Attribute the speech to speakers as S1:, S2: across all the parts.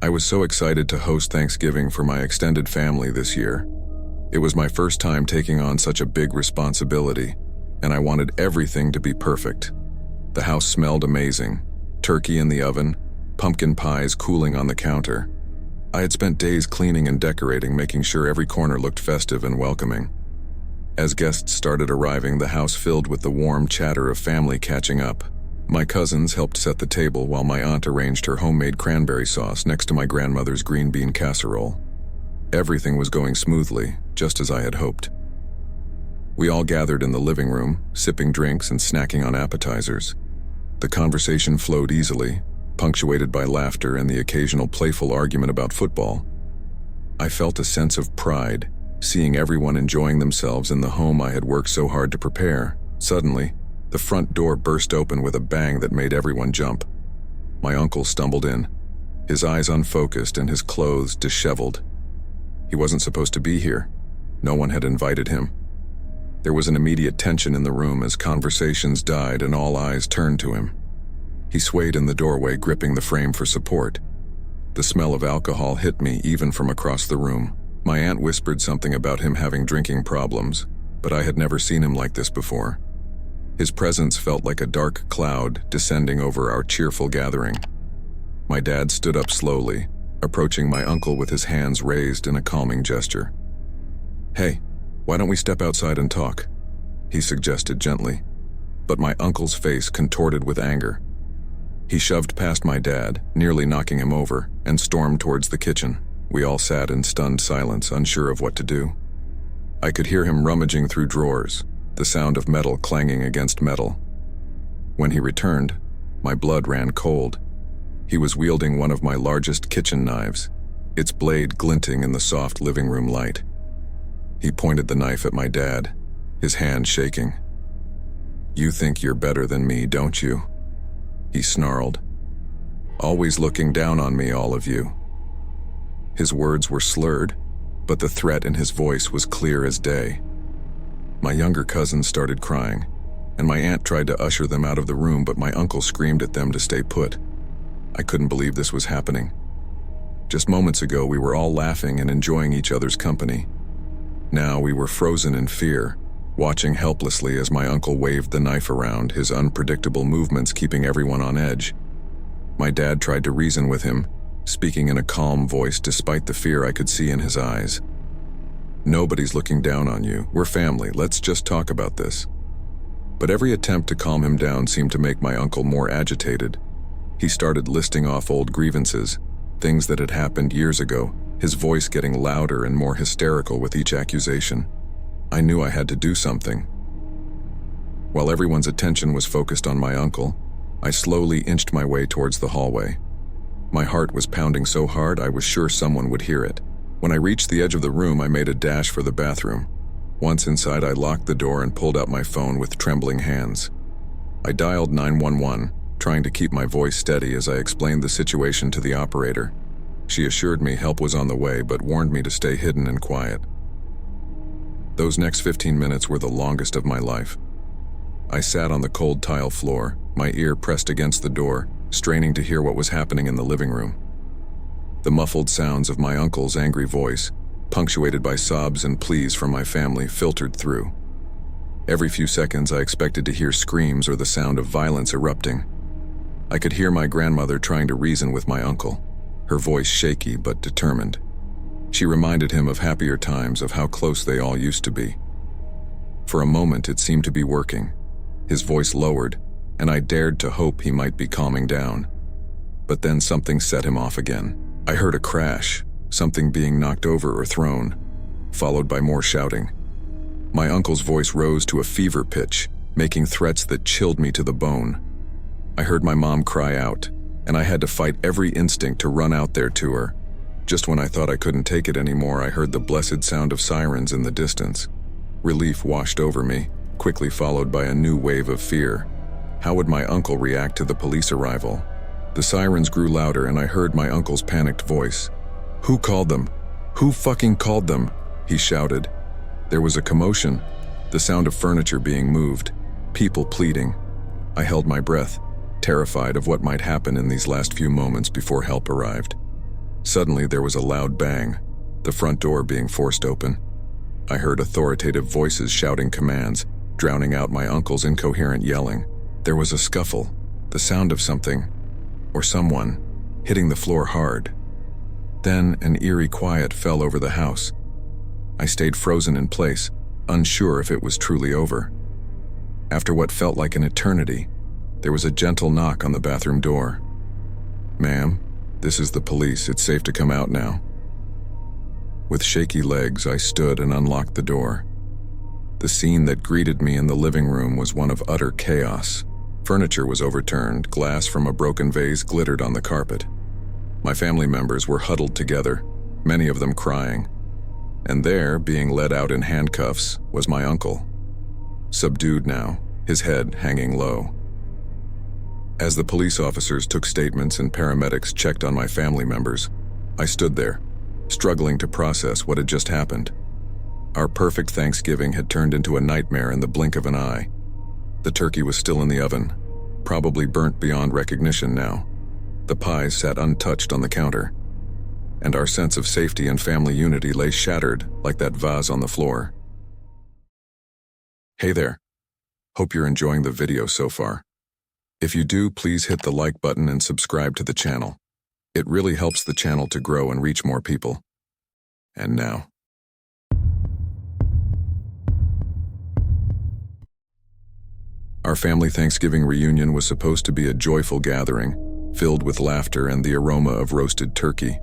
S1: I was so excited to host Thanksgiving for my extended family this year. It was my first time taking on such a big responsibility, and I wanted everything to be perfect. The house smelled amazing, turkey in the oven, pumpkin pies cooling on the counter. I had spent days cleaning and decorating, making sure every corner looked festive and welcoming. As guests started arriving, the house filled with the warm chatter of family catching up. My cousins helped set the table while my aunt arranged her homemade cranberry sauce next to my grandmother's green bean casserole. Everything was going smoothly, just as I had hoped. We all gathered in the living room, sipping drinks and snacking on appetizers. The conversation flowed easily, punctuated by laughter and the occasional playful argument about football. I felt a sense of pride, seeing everyone enjoying themselves in the home I had worked so hard to prepare. Suddenly, the front door burst open with a bang that made everyone jump. My uncle stumbled in, his eyes unfocused and his clothes disheveled. He wasn't supposed to be here. No one had invited him. There was an immediate tension in the room as conversations died and all eyes turned to him. He swayed in the doorway, gripping the frame for support. The smell of alcohol hit me even from across the room. My aunt whispered something about him having drinking problems, but I had never seen him like this before. His presence felt like a dark cloud descending over our cheerful gathering. My dad stood up slowly, approaching my uncle with his hands raised in a calming gesture. "Hey, why don't we step outside and talk?" he suggested gently, but my uncle's face contorted with anger. He shoved past my dad, nearly knocking him over, and stormed towards the kitchen. We all sat in stunned silence, unsure of what to do. I could hear him rummaging through drawers, the sound of metal clanging against metal. When he returned, my blood ran cold. He was wielding one of my largest kitchen knives, its blade glinting in the soft living room light. He pointed the knife at my dad, his hand shaking. "You think you're better than me, don't you?" he snarled. "Always looking down on me, all of you." His words were slurred, but the threat in his voice was clear as day. My younger cousins started crying, and my aunt tried to usher them out of the room, but my uncle screamed at them to stay put. I couldn't believe this was happening. Just moments ago, we were all laughing and enjoying each other's company. Now we were frozen in fear, watching helplessly as my uncle waved the knife around, his unpredictable movements keeping everyone on edge. My dad tried to reason with him, speaking in a calm voice despite the fear I could see in his eyes. "Nobody's looking down on you. We're family. Let's just talk about this." But every attempt to calm him down seemed to make my uncle more agitated. He started listing off old grievances, things that had happened years ago, his voice getting louder and more hysterical with each accusation. I knew I had to do something. While everyone's attention was focused on my uncle, I slowly inched my way towards the hallway. My heart was pounding so hard I was sure someone would hear it. When I reached the edge of the room, I made a dash for the bathroom. Once inside, I locked the door and pulled out my phone with trembling hands. I dialed 911, trying to keep my voice steady as I explained the situation to the operator. She assured me help was on the way, but warned me to stay hidden and quiet. Those next 15 minutes were the longest of my life. I sat on the cold tile floor, my ear pressed against the door, straining to hear what was happening in the living room. The muffled sounds of my uncle's angry voice, punctuated by sobs and pleas from my family, filtered through. Every few seconds I expected to hear screams or the sound of violence erupting. I could hear my grandmother trying to reason with my uncle, her voice shaky but determined. She reminded him of happier times, of how close they all used to be. For a moment it seemed to be working. His voice lowered, and I dared to hope he might be calming down. But then something set him off again. I heard a crash, something being knocked over or thrown, followed by more shouting. My uncle's voice rose to a fever pitch, making threats that chilled me to the bone. I heard my mom cry out, and I had to fight every instinct to run out there to her. Just when I thought I couldn't take it anymore, I heard the blessed sound of sirens in the distance. Relief washed over me, quickly followed by a new wave of fear. How would my uncle react to the police arrival? The sirens grew louder, and I heard my uncle's panicked voice. "Who called them? Who fucking called them?" he shouted. There was a commotion, the sound of furniture being moved, people pleading. I held my breath, terrified of what might happen in these last few moments before help arrived. Suddenly, there was a loud bang, the front door being forced open. I heard authoritative voices shouting commands, drowning out my uncle's incoherent yelling. There was a scuffle, the sound of something, or someone, hitting the floor hard. Then an eerie quiet fell over the house. I stayed frozen in place, unsure if it was truly over. After what felt like an eternity, there was a gentle knock on the bathroom door. "Ma'am, this is the police. It's safe to come out now." With shaky legs, I stood and unlocked the door. The scene that greeted me in the living room was one of utter chaos. Furniture was overturned, glass from a broken vase glittered on the carpet. My family members were huddled together, many of them crying. And there, being led out in handcuffs, was my uncle. Subdued now, his head hanging low. As the police officers took statements and paramedics checked on my family members, I stood there, struggling to process what had just happened. Our perfect Thanksgiving had turned into a nightmare in the blink of an eye. The turkey was still in the oven, probably burnt beyond recognition now. The pies sat untouched on the counter, and our sense of safety and family unity lay shattered like that vase on the floor. Hey there. Hope you're enjoying the video so far. If you do, please hit the like button and subscribe to the channel. It really helps the channel to grow and reach more people. And now. Our family Thanksgiving reunion was supposed to be a joyful gathering, filled with laughter and the aroma of roasted turkey.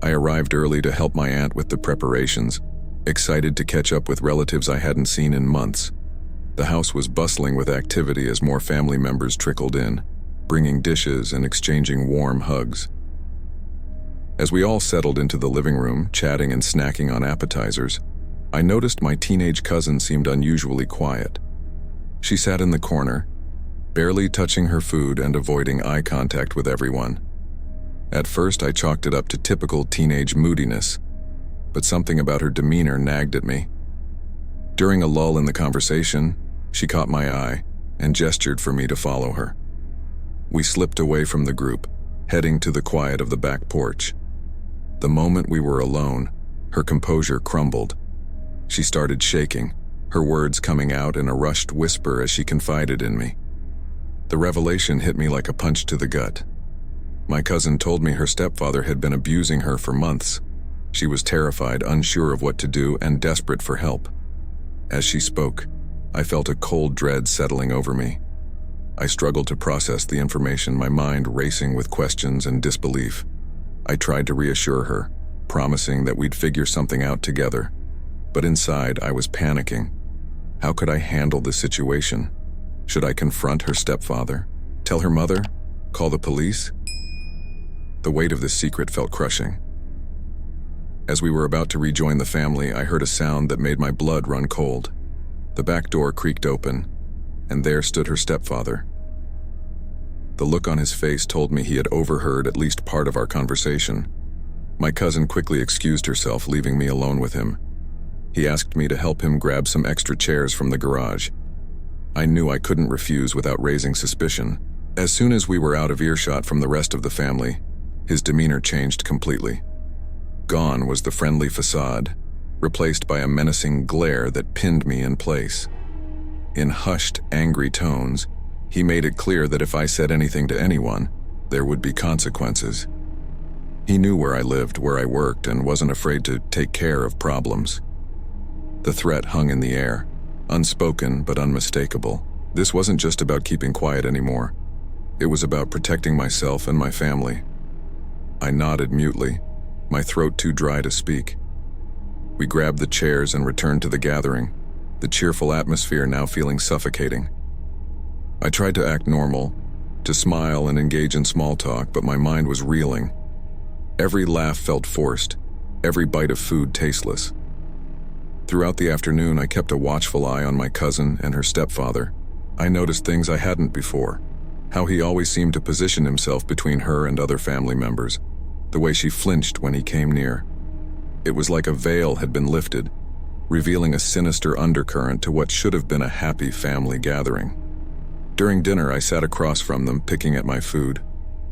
S1: I arrived early to help my aunt with the preparations, excited to catch up with relatives I hadn't seen in months. The house was bustling with activity as more family members trickled in, bringing dishes and exchanging warm hugs. As we all settled into the living room, chatting and snacking on appetizers, I noticed my teenage cousin seemed unusually quiet. She sat in the corner, barely touching her food and avoiding eye contact with everyone. At first, I chalked it up to typical teenage moodiness, but something about her demeanor nagged at me. During a lull in the conversation, she caught my eye and gestured for me to follow her. We slipped away from the group, heading to the quiet of the back porch. The moment we were alone, her composure crumbled. She started shaking, her words coming out in a rushed whisper as she confided in me. The revelation hit me like a punch to the gut. My cousin told me her stepfather had been abusing her for months. She was terrified, unsure of what to do, and desperate for help. As she spoke, I felt a cold dread settling over me. I struggled to process the information, my mind racing with questions and disbelief. I tried to reassure her, promising that we'd figure something out together. But inside, I was panicking. How could I handle this situation? Should I confront her stepfather? Tell her mother? Call the police? The weight of this secret felt crushing. As we were about to rejoin the family, I heard a sound that made my blood run cold. The back door creaked open, and there stood her stepfather. The look on his face told me he had overheard at least part of our conversation. My cousin quickly excused herself, leaving me alone with him. He asked me to help him grab some extra chairs from the garage. I knew I couldn't refuse without raising suspicion. As soon as we were out of earshot from the rest of the family, his demeanor changed completely. Gone was the friendly facade, replaced by a menacing glare that pinned me in place. In hushed, angry tones, he made it clear that if I said anything to anyone, there would be consequences. He knew where I lived, where I worked, and wasn't afraid to take care of problems. The threat hung in the air, unspoken but unmistakable. This wasn't just about keeping quiet anymore. It was about protecting myself and my family. I nodded mutely, my throat too dry to speak. We grabbed the chairs and returned to the gathering, the cheerful atmosphere now feeling suffocating. I tried to act normal, to smile and engage in small talk, but my mind was reeling. Every laugh felt forced, every bite of food tasteless. Throughout the afternoon, I kept a watchful eye on my cousin and her stepfather. I noticed things I hadn't before, how he always seemed to position himself between her and other family members, the way she flinched when he came near. It was like a veil had been lifted, revealing a sinister undercurrent to what should have been a happy family gathering. During dinner, I sat across from them, picking at my food.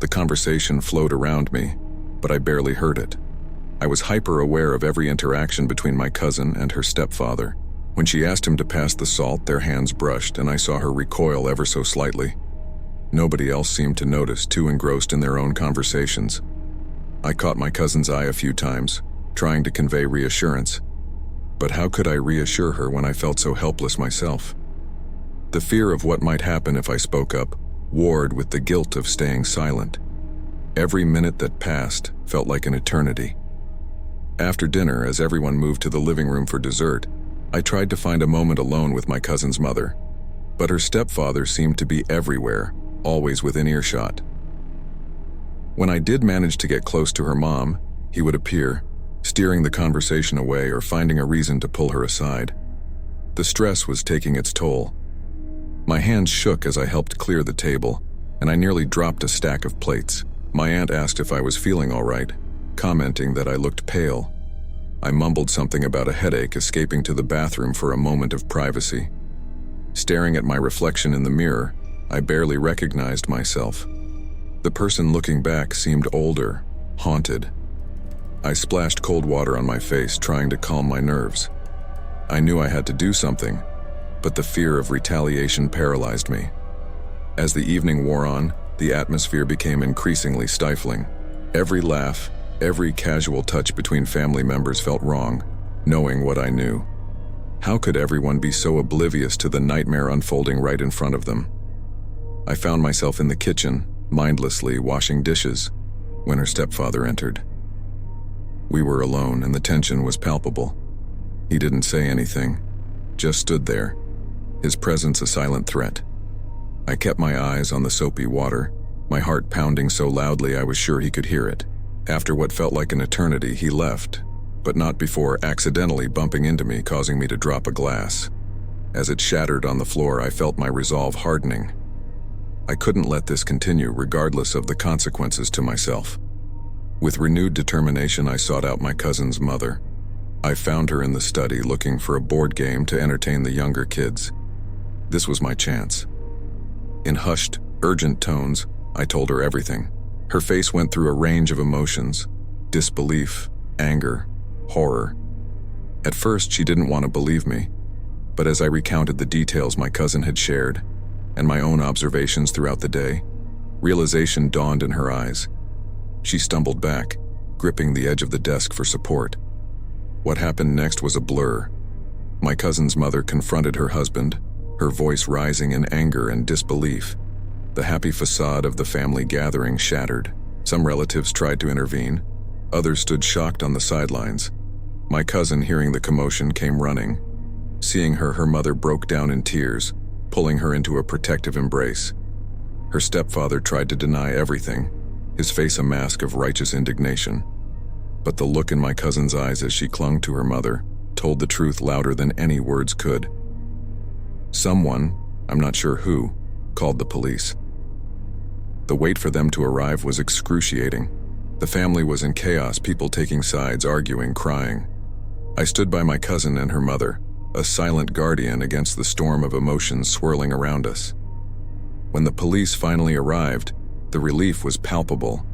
S1: The conversation flowed around me, but I barely heard it. I was hyper-aware of every interaction between my cousin and her stepfather. When she asked him to pass the salt, their hands brushed, and I saw her recoil ever so slightly. Nobody else seemed to notice, too engrossed in their own conversations. I caught my cousin's eye a few times, trying to convey reassurance. But how could I reassure her when I felt so helpless myself? The fear of what might happen if I spoke up warred with the guilt of staying silent. Every minute that passed felt like an eternity. After dinner, as everyone moved to the living room for dessert, I tried to find a moment alone with my cousin's mother. But her stepfather seemed to be everywhere, always within earshot. When I did manage to get close to her mom, he would appear, steering the conversation away or finding a reason to pull her aside. The stress was taking its toll. My hands shook as I helped clear the table, and I nearly dropped a stack of plates. My aunt asked if I was feeling all right, commenting that I looked pale. I mumbled something about a headache, escaping to the bathroom for a moment of privacy. Staring at my reflection in the mirror, I barely recognized myself. The person looking back seemed older, haunted. I splashed cold water on my face, trying to calm my nerves. I knew I had to do something, but the fear of retaliation paralyzed me. As the evening wore on, the atmosphere became increasingly stifling. Every laugh, every casual touch between family members felt wrong, knowing what I knew. How could everyone be so oblivious to the nightmare unfolding right in front of them? I found myself in the kitchen, mindlessly washing dishes, when her stepfather entered. We were alone, and the tension was palpable. He didn't say anything, just stood there, his presence a silent threat. I kept my eyes on the soapy water, my heart pounding so loudly I was sure he could hear it. After what felt like an eternity, he left, but not before accidentally bumping into me, causing me to drop a glass. As it shattered on the floor, I felt my resolve hardening. I couldn't let this continue, regardless of the consequences to myself. With renewed determination, I sought out my cousin's mother. I found her in the study, looking for a board game to entertain the younger kids. This was my chance. In hushed, urgent tones, I told her everything. Her face went through a range of emotions: disbelief, anger, horror. At first, she didn't want to believe me, but as I recounted the details my cousin had shared, and my own observations throughout the day, realization dawned in her eyes. She stumbled back, gripping the edge of the desk for support. What happened next was a blur. My cousin's mother confronted her husband, her voice rising in anger and disbelief. The happy facade of the family gathering shattered. Some relatives tried to intervene. Others stood shocked on the sidelines. My cousin, hearing the commotion, came running. Seeing her, her mother broke down in tears, pulling her into a protective embrace. Her stepfather tried to deny everything, his face a mask of righteous indignation. But the look in my cousin's eyes as she clung to her mother told the truth louder than any words could. Someone, I'm not sure who, called the police. The wait for them to arrive was excruciating. The family was in chaos, people taking sides, arguing, crying. I stood by my cousin and her mother, a silent guardian against the storm of emotions swirling around us. When the police finally arrived, the relief was palpable.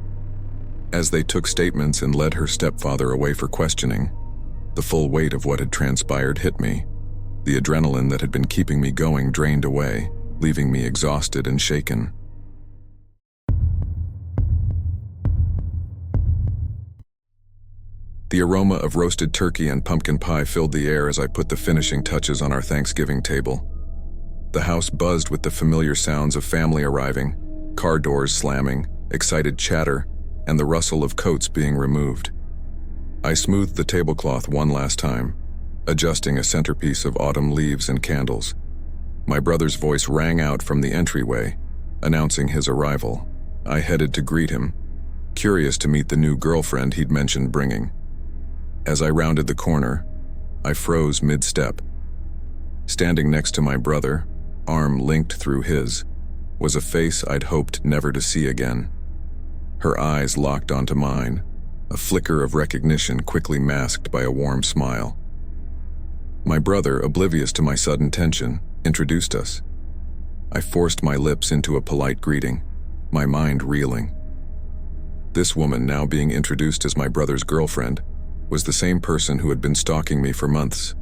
S1: As they took statements and led her stepfather away for questioning, the full weight of what had transpired hit me. The adrenaline that had been keeping me going drained away, leaving me exhausted and shaken. The aroma of roasted turkey and pumpkin pie filled the air as I put the finishing touches on our Thanksgiving table. The house buzzed with the familiar sounds of family arriving, car doors slamming, excited chatter, and the rustle of coats being removed. I smoothed the tablecloth one last time, adjusting a centerpiece of autumn leaves and candles. My brother's voice rang out from the entryway, announcing his arrival. I headed to greet him, curious to meet the new girlfriend he'd mentioned bringing. As I rounded the corner, I froze mid-step. Standing next to my brother, arm linked through his, was a face I'd hoped never to see again. Her eyes locked onto mine, a flicker of recognition quickly masked by a warm smile. My brother, oblivious to my sudden tension, introduced us. I forced my lips into a polite greeting, my mind reeling. This woman, now being introduced as my brother's girlfriend, was the same person who had been stalking me for months.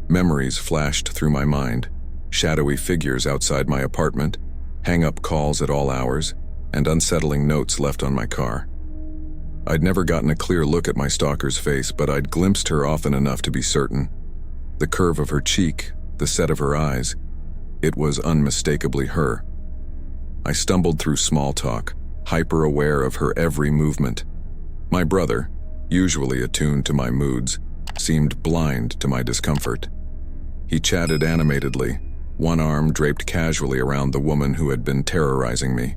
S1: Memories flashed through my mind, shadowy figures outside my apartment, hang-up calls at all hours, and unsettling notes left on my car. I'd never gotten a clear look at my stalker's face, but I'd glimpsed her often enough to be certain. The curve of her cheek, the set of her eyes, it was unmistakably her. I stumbled through small talk, hyper-aware of her every movement. My brother, usually attuned to my moods, seemed blind to my discomfort. He chatted animatedly, one arm draped casually around the woman who had been terrorizing me.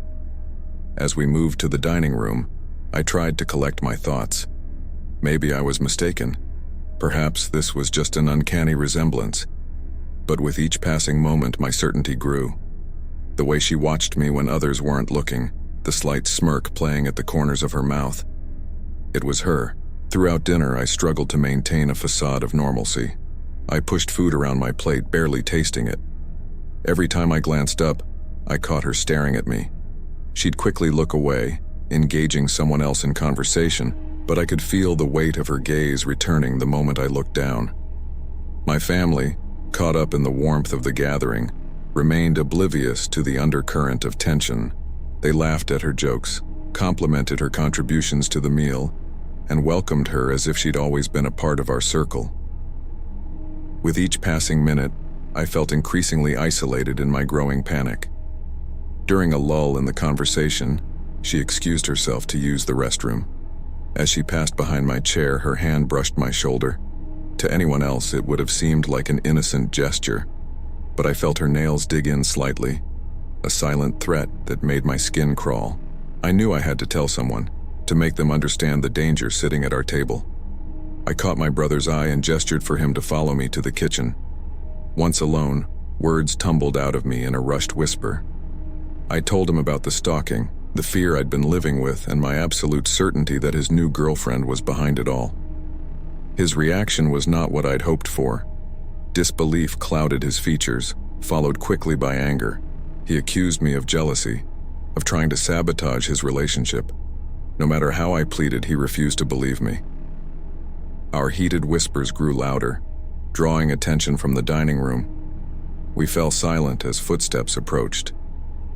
S1: As we moved to the dining room, I tried to collect my thoughts. Maybe I was mistaken. Perhaps this was just an uncanny resemblance. But with each passing moment, my certainty grew. The way she watched me when others weren't looking, the slight smirk playing at the corners of her mouth. It was her. Throughout dinner, I struggled to maintain a facade of normalcy. I pushed food around my plate, barely tasting it. Every time I glanced up, I caught her staring at me. She'd quickly look away, engaging someone else in conversation, but I could feel the weight of her gaze returning the moment I looked down. My family, caught up in the warmth of the gathering, remained oblivious to the undercurrent of tension. They laughed at her jokes, complimented her contributions to the meal, and welcomed her as if she'd always been a part of our circle. With each passing minute, I felt increasingly isolated in my growing panic. During a lull in the conversation, she excused herself to use the restroom. As she passed behind my chair, her hand brushed my shoulder. To anyone else, it would have seemed like an innocent gesture, but I felt her nails dig in slightly, a silent threat that made my skin crawl. I knew I had to tell someone, to make them understand the danger sitting at our table. I caught my brother's eye and gestured for him to follow me to the kitchen. Once alone, words tumbled out of me in a rushed whisper. I told him about the stalking, the fear I'd been living with, and my absolute certainty that his new girlfriend was behind it all. His reaction was not what I'd hoped for. Disbelief clouded his features, followed quickly by anger. He accused me of jealousy, of trying to sabotage his relationship. No matter how I pleaded, he refused to believe me. Our heated whispers grew louder, drawing attention from the dining room. We fell silent as footsteps approached.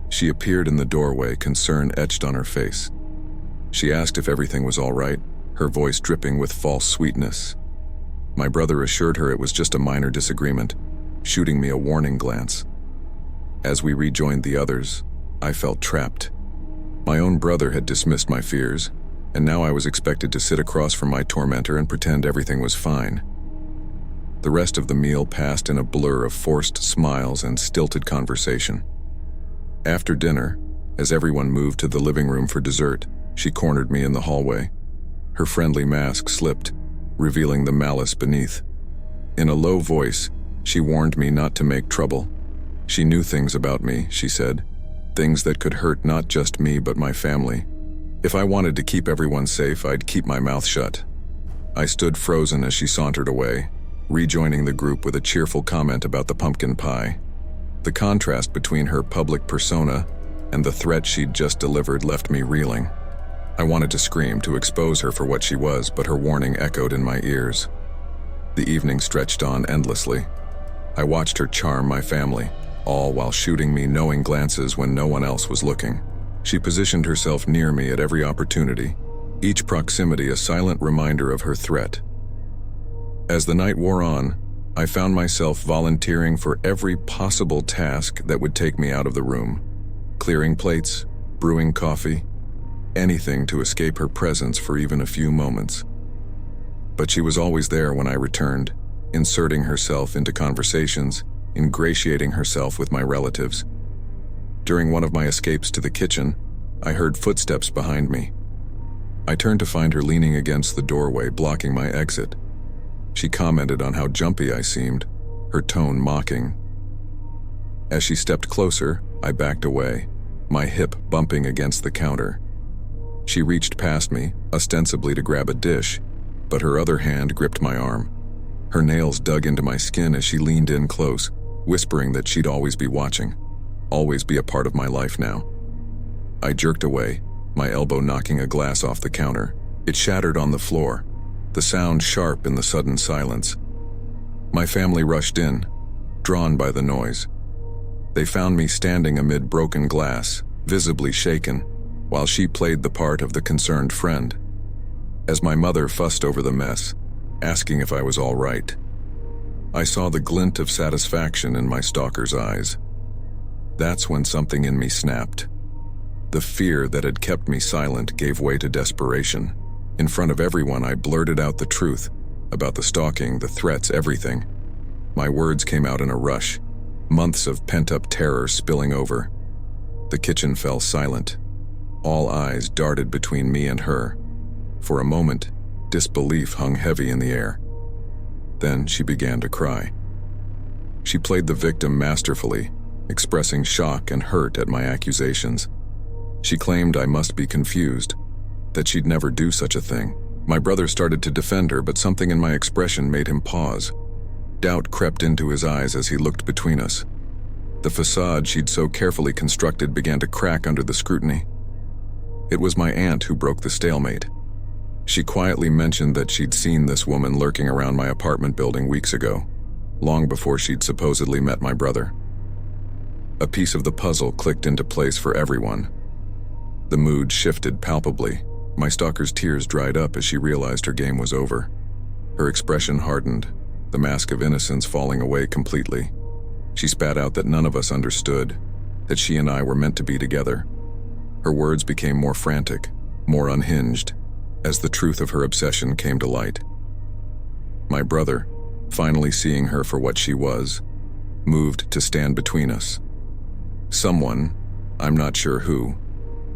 S1: She appeared in the doorway, concern etched on her face. She asked if everything was all right, her voice dripping with false sweetness. My brother assured her it was just a minor disagreement, shooting me a warning glance. As we rejoined the others, I felt trapped. My own brother had dismissed my fears, and now I was expected to sit across from my tormentor and pretend everything was fine. The rest of the meal passed in a blur of forced smiles and stilted conversation. After dinner, as everyone moved to the living room for dessert, she cornered me in the hallway. Her friendly mask slipped, revealing the malice beneath. In a low voice, she warned me not to make trouble. She knew things about me, she said, things that could hurt not just me but my family. If I wanted to keep everyone safe, I'd keep my mouth shut. I stood frozen as she sauntered away, rejoining the group with a cheerful comment about the pumpkin pie. The contrast between her public persona and the threat she'd just delivered left me reeling. I wanted to scream to expose her for what she was, but her warning echoed in my ears. The evening stretched on endlessly. I watched her charm my family, all while shooting me knowing glances when no one else was looking. She positioned herself near me at every opportunity, each proximity a silent reminder of her threat. As the night wore on, I found myself volunteering for every possible task that would take me out of the room. Clearing plates, brewing coffee, anything to escape her presence for even a few moments. But she was always there when I returned, inserting herself into conversations, ingratiating herself with my relatives. During one of my escapes to the kitchen, I heard footsteps behind me. I turned to find her leaning against the doorway, blocking my exit. She commented on how jumpy I seemed, her tone mocking. As she stepped closer, I backed away, my hip bumping against the counter. She reached past me, ostensibly to grab a dish, but her other hand gripped my arm. Her nails dug into my skin as she leaned in close, whispering that she'd always be watching, always be a part of my life now. I jerked away, my elbow knocking a glass off the counter. It shattered on the floor, the sound sharp in the sudden silence. My family rushed in, drawn by the noise. They found me standing amid broken glass, visibly shaken, while she played the part of the concerned friend. As my mother fussed over the mess, asking if I was all right, I saw the glint of satisfaction in my stalker's eyes. That's when something in me snapped. The fear that had kept me silent gave way to desperation. In front of everyone, I blurted out the truth about the stalking, the threats, everything. My words came out in a rush, months of pent-up terror spilling over. The kitchen fell silent. All eyes darted between me and her. For a moment, disbelief hung heavy in the air. Then she began to cry. She played the victim masterfully, expressing shock and hurt at my accusations. She claimed I must be confused, that she'd never do such a thing. My brother started to defend her, but something in my expression made him pause. Doubt crept into his eyes as he looked between us. The facade she'd so carefully constructed began to crack under the scrutiny. It was my aunt who broke the stalemate. She quietly mentioned that she'd seen this woman lurking around my apartment building weeks ago, long before she'd supposedly met my brother. A piece of the puzzle clicked into place for everyone. The mood shifted palpably. My stalker's tears dried up as she realized her game was over. Her expression hardened, the mask of innocence falling away completely. She spat out that none of us understood, that she and I were meant to be together. Her words became more frantic, more unhinged, as the truth of her obsession came to light. My brother, finally seeing her for what she was, moved to stand between us. Someone, I'm not sure who,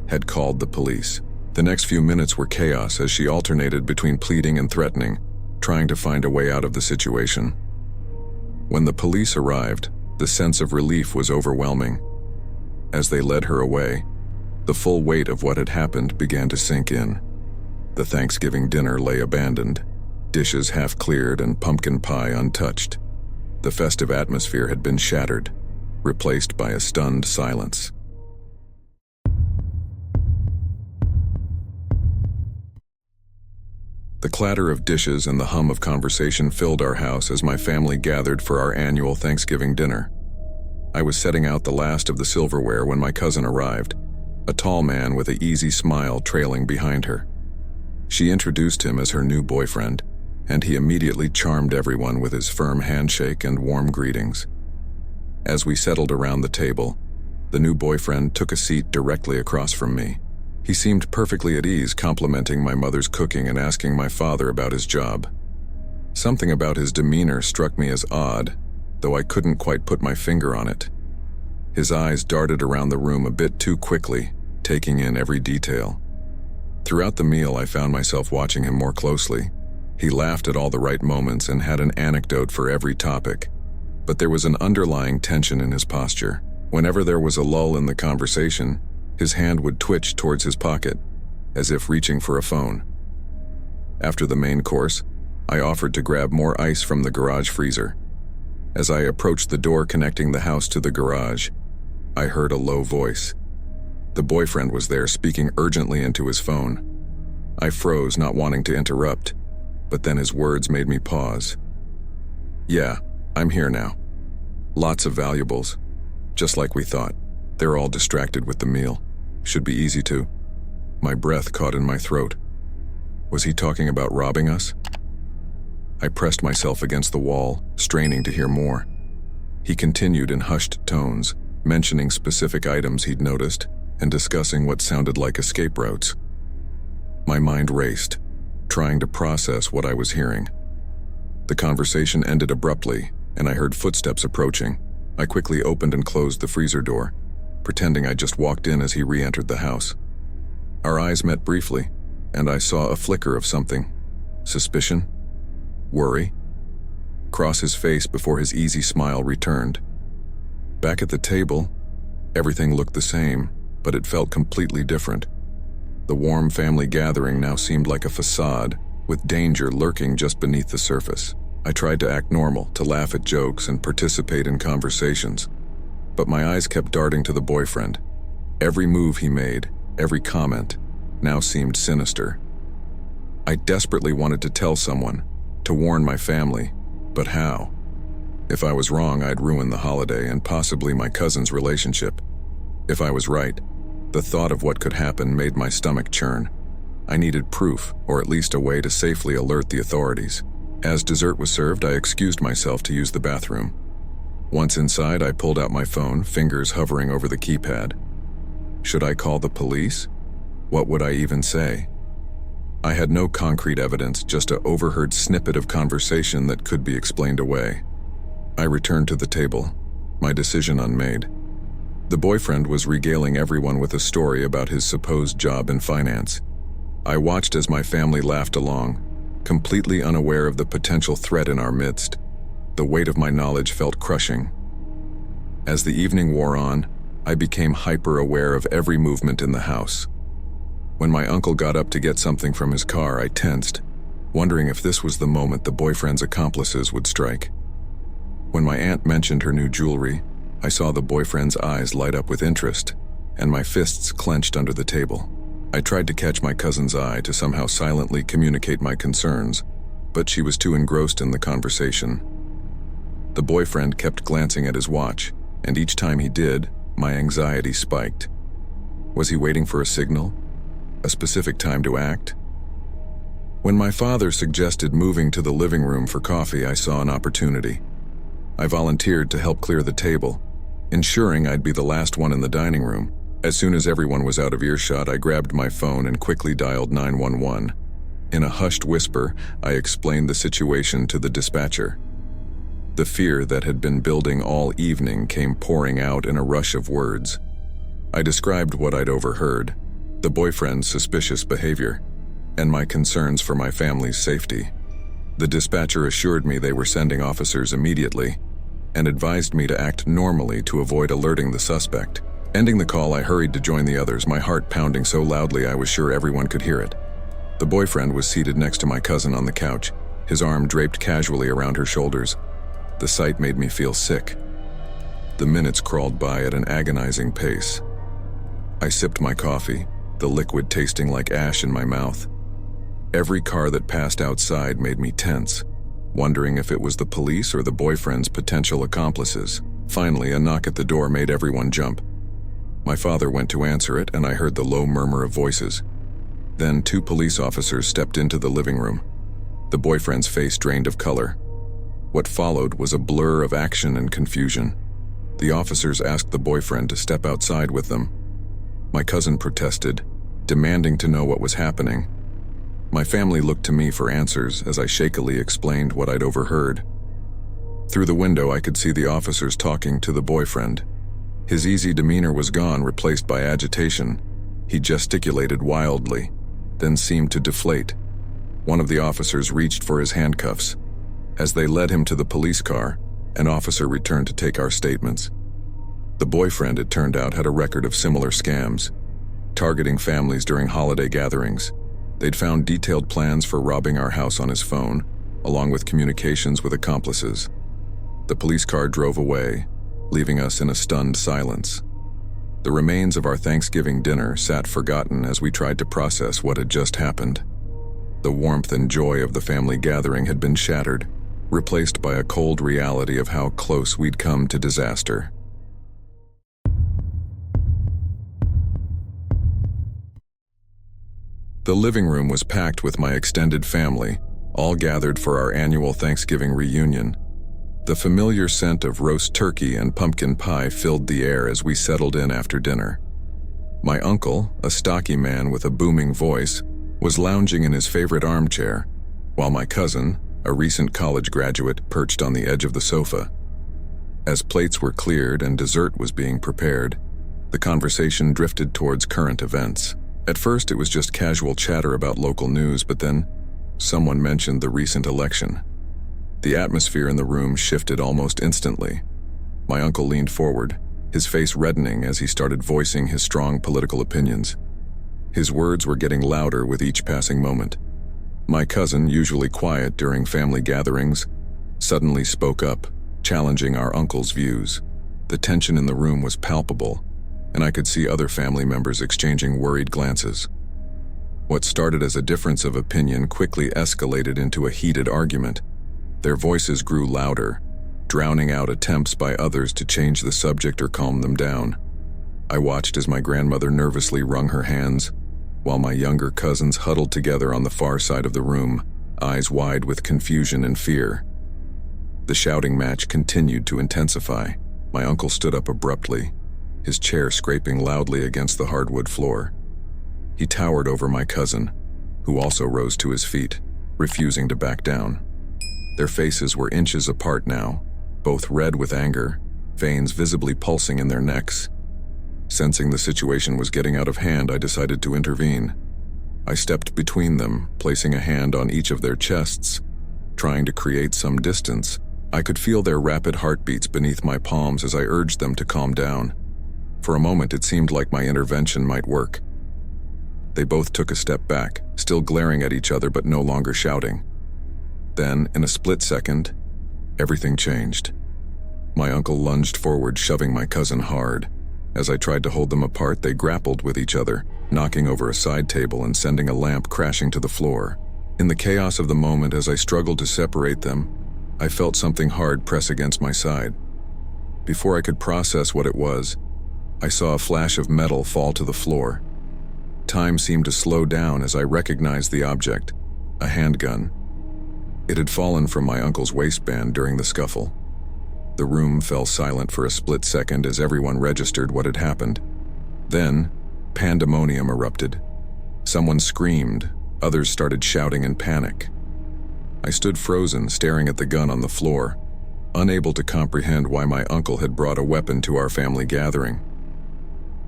S1: had called the police. The next few minutes were chaos as she alternated between pleading and threatening, trying to find a way out of the situation. When the police arrived, the sense of relief was overwhelming. As they led her away, the full weight of what had happened began to sink in. The Thanksgiving dinner lay abandoned, dishes half cleared and pumpkin pie untouched. The festive atmosphere had been shattered, replaced by a stunned silence. The clatter of dishes and the hum of conversation filled our house as my family gathered for our annual Thanksgiving dinner. I was setting out the last of the silverware when my cousin arrived, a tall man with an easy smile trailing behind her. She introduced him as her new boyfriend, and he immediately charmed everyone with his firm handshake and warm greetings. As we settled around the table, the new boyfriend took a seat directly across from me. He seemed perfectly at ease, complimenting my mother's cooking and asking my father about his job. Something about his demeanor struck me as odd, though I couldn't quite put my finger on it. His eyes darted around the room a bit too quickly, taking in every detail. Throughout the meal, I found myself watching him more closely. He laughed at all the right moments and had an anecdote for every topic, but there was an underlying tension in his posture. Whenever there was a lull in the conversation, his hand would twitch towards his pocket, as if reaching for a phone. After the main course, I offered to grab more ice from the garage freezer. As I approached the door connecting the house to the garage, I heard a low voice. The boyfriend was there, speaking urgently into his phone. I froze, not wanting to interrupt, but then his words made me pause. "Yeah, I'm here now. Lots of valuables, just like we thought. They're all distracted with the meal. Should be easy to." My breath caught in my throat. Was he talking about robbing us? I pressed myself against the wall, straining to hear more. He continued in hushed tones, mentioning specific items he'd noticed and discussing what sounded like escape routes. My mind raced, trying to process what I was hearing. The conversation ended abruptly, and I heard footsteps approaching. I quickly opened and closed the freezer door, pretending I just walked in as he re-entered the house. Our eyes met briefly, and I saw a flicker of something. Suspicion? Worry? Cross his face before his easy smile returned. Back at the table, everything looked the same, but it felt completely different. The warm family gathering now seemed like a facade, with danger lurking just beneath the surface. I tried to act normal, to laugh at jokes and participate in conversations, but my eyes kept darting to the boyfriend. Every move he made, every comment, now seemed sinister. I desperately wanted to tell someone, to warn my family, but how? If I was wrong, I'd ruin the holiday and possibly my cousin's relationship. If I was right, the thought of what could happen made my stomach churn. I needed proof, or at least a way to safely alert the authorities. As dessert was served, I excused myself to use the bathroom. Once inside, I pulled out my phone, fingers hovering over the keypad. Should I call the police? What would I even say? I had no concrete evidence, just an overheard snippet of conversation that could be explained away. I returned to the table, my decision unmade. The boyfriend was regaling everyone with a story about his supposed job in finance. I watched as my family laughed along, completely unaware of the potential threat in our midst. The weight of my knowledge felt crushing. As the evening wore on, I became hyper-aware of every movement in the house. When my uncle got up to get something from his car, I tensed, wondering if this was the moment the boyfriend's accomplices would strike. When my aunt mentioned her new jewelry, I saw the boyfriend's eyes light up with interest, and my fists clenched under the table. I tried to catch my cousin's eye to somehow silently communicate my concerns, but she was too engrossed in the conversation. The boyfriend kept glancing at his watch, and each time he did, my anxiety spiked. Was he waiting for a signal? A specific time to act? When my father suggested moving to the living room for coffee, I saw an opportunity. I volunteered to help clear the table, ensuring I'd be the last one in the dining room. As soon as everyone was out of earshot, I grabbed my phone and quickly dialed 911. In a hushed whisper, I explained the situation to the dispatcher. The fear that had been building all evening came pouring out in a rush of words. I described what I'd overheard, the boyfriend's suspicious behavior, and my concerns for my family's safety. The dispatcher assured me they were sending officers immediately and advised me to act normally to avoid alerting the suspect. Ending the call, I hurried to join the others, my heart pounding so loudly I was sure everyone could hear it. The boyfriend was seated next to my cousin on the couch, his arm draped casually around her shoulders. The sight made me feel sick. The minutes crawled by at an agonizing pace. I sipped my coffee, the liquid tasting like ash in my mouth. Every car that passed outside made me tense, wondering if it was the police or the boyfriend's potential accomplices. Finally, a knock at the door made everyone jump. My father went to answer it, and I heard the low murmur of voices. Then 2 police officers stepped into the living room. The boyfriend's face drained of color. What followed was a blur of action and confusion. The officers asked the boyfriend to step outside with them. My cousin protested, demanding to know what was happening. My family looked to me for answers as I shakily explained what I'd overheard. Through the window, I could see the officers talking to the boyfriend. His easy demeanor was gone, replaced by agitation. He gesticulated wildly, then seemed to deflate. One of the officers reached for his handcuffs. As they led him to the police car, an officer returned to take our statements. The boyfriend, it turned out, had a record of similar scams, targeting families during holiday gatherings. They'd found detailed plans for robbing our house on his phone, along with communications with accomplices. The police car drove away, leaving us in a stunned silence. The remains of our Thanksgiving dinner sat forgotten as we tried to process what had just happened. The warmth and joy of the family gathering had been shattered, replaced by a cold reality of how close we'd come to disaster. The living room was packed with my extended family, all gathered for our annual Thanksgiving reunion. The familiar scent of roast turkey and pumpkin pie filled the air as we settled in after dinner. My uncle, a stocky man with a booming voice, was lounging in his favorite armchair, while my cousin, a recent college graduate, perched on the edge of the sofa. As plates were cleared and dessert was being prepared, the conversation drifted towards current events. At first, it was just casual chatter about local news, but then someone mentioned the recent election. The atmosphere in the room shifted almost instantly. My uncle leaned forward, his face reddening as he started voicing his strong political opinions. His words were getting louder with each passing moment. My cousin, usually quiet during family gatherings, suddenly spoke up, challenging our uncle's views. The tension in the room was palpable, and I could see other family members exchanging worried glances. What started as a difference of opinion quickly escalated into a heated argument. Their voices grew louder, drowning out attempts by others to change the subject or calm them down. I watched as my grandmother nervously wrung her hands, while my younger cousins huddled together on the far side of the room, eyes wide with confusion and fear. The shouting match continued to intensify. My uncle stood up abruptly, his chair scraping loudly against the hardwood floor. He towered over my cousin, who also rose to his feet, refusing to back down. Their faces were inches apart now, both red with anger, veins visibly pulsing in their necks. Sensing the situation was getting out of hand, I decided to intervene. I stepped between them, placing a hand on each of their chests, trying to create some distance. I could feel their rapid heartbeats beneath my palms as I urged them to calm down. For a moment, it seemed like my intervention might work. They both took a step back, still glaring at each other but no longer shouting. Then, in a split second, everything changed. My uncle lunged forward, shoving my cousin hard. As I tried to hold them apart, they grappled with each other, knocking over a side table and sending a lamp crashing to the floor. In the chaos of the moment, as I struggled to separate them, I felt something hard press against my side. Before I could process what it was, I saw a flash of metal fall to the floor. Time seemed to slow down as I recognized the object, a handgun. It had fallen from my uncle's waistband during the scuffle. The room fell silent for a split second as everyone registered what had happened. Then, pandemonium erupted. Someone screamed, others started shouting in panic. I stood frozen, staring at the gun on the floor, unable to comprehend why my uncle had brought a weapon to our family gathering.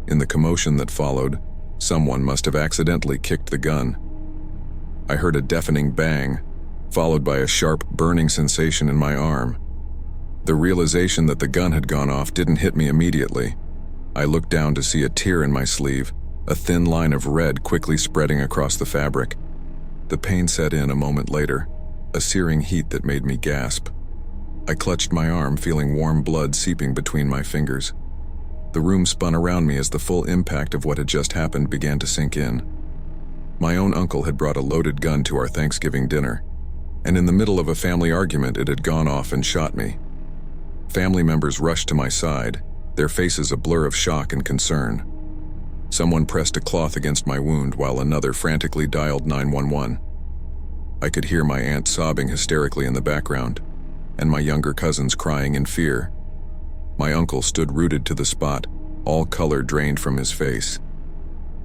S1: In the commotion that followed, someone must have accidentally kicked the gun. I heard a deafening bang, followed by a sharp, burning sensation in my arm. The realization that the gun had gone off didn't hit me immediately. I looked down to see a tear in my sleeve, a thin line of red quickly spreading across the fabric. The pain set in a moment later, a searing heat that made me gasp. I clutched my arm, feeling warm blood seeping between my fingers. The room spun around me as the full impact of what had just happened began to sink in. My own uncle had brought a loaded gun to our Thanksgiving dinner, and in the middle of a family argument it had gone off and shot me. Family members rushed to my side, their faces a blur of shock and concern. Someone pressed a cloth against my wound while another frantically dialed 911. I could hear my aunt sobbing hysterically in the background, and my younger cousins crying in fear. My uncle stood rooted to the spot, all color drained from his face.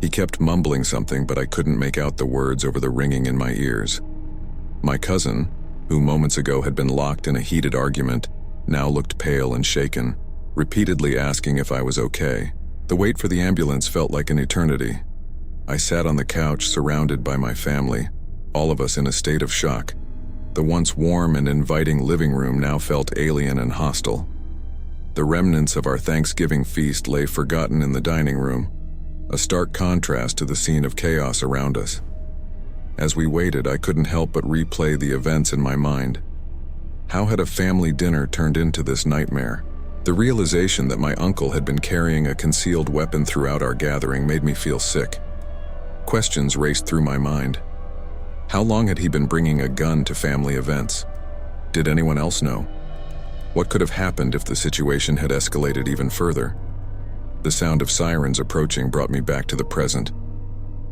S1: He kept mumbling something, but I couldn't make out the words over the ringing in my ears. My cousin, who moments ago had been locked in a heated argument, now looked pale and shaken, repeatedly asking if I was okay. The wait for the ambulance felt like an eternity. I sat on the couch surrounded by my family, all of us in a state of shock. The once warm and inviting living room now felt alien and hostile. The remnants of our Thanksgiving feast lay forgotten in the dining room, a stark contrast to the scene of chaos around us. As we waited, I couldn't help but replay the events in my mind. How had a family dinner turned into this nightmare? The realization that my uncle had been carrying a concealed weapon throughout our gathering made me feel sick. Questions raced through my mind. How long had he been bringing a gun to family events? Did anyone else know? What could have happened if the situation had escalated even further? The sound of sirens approaching brought me back to the present.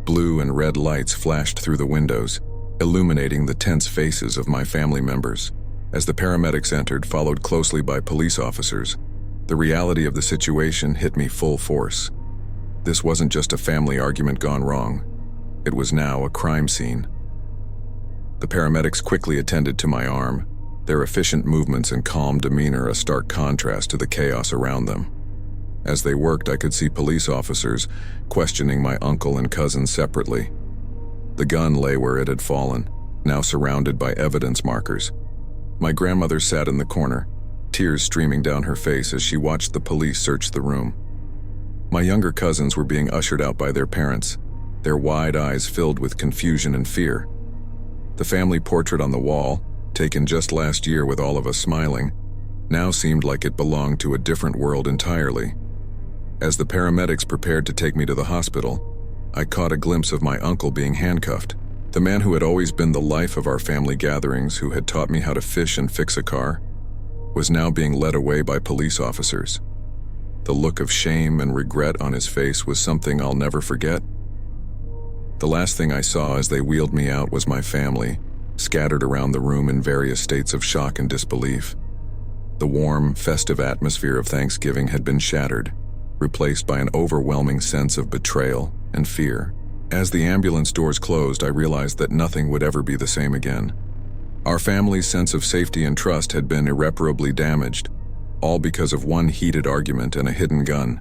S1: Blue and red lights flashed through the windows, illuminating the tense faces of my family members. As the paramedics entered, followed closely by police officers, the reality of the situation hit me full force. This wasn't just a family argument gone wrong. It was now a crime scene. The paramedics quickly attended to my arm, their efficient movements and calm demeanor a stark contrast to the chaos around them. As they worked, I could see police officers questioning my uncle and cousin separately. The gun lay where it had fallen, now surrounded by evidence markers. My grandmother sat in the corner, tears streaming down her face as she watched the police search the room. My younger cousins were being ushered out by their parents, their wide eyes filled with confusion and fear. The family portrait on the wall, taken just last year with all of us smiling, now seemed like it belonged to a different world entirely. As the paramedics prepared to take me to the hospital, I caught a glimpse of my uncle being handcuffed. The man who had always been the life of our family gatherings, who had taught me how to fish and fix a car, was now being led away by police officers. The look of shame and regret on his face was something I'll never forget. The last thing I saw as they wheeled me out was my family, scattered around the room in various states of shock and disbelief. The warm, festive atmosphere of Thanksgiving had been shattered, replaced by an overwhelming sense of betrayal and fear. As the ambulance doors closed, I realized that nothing would ever be the same again. Our family's sense of safety and trust had been irreparably damaged, all because of one heated argument and a hidden gun.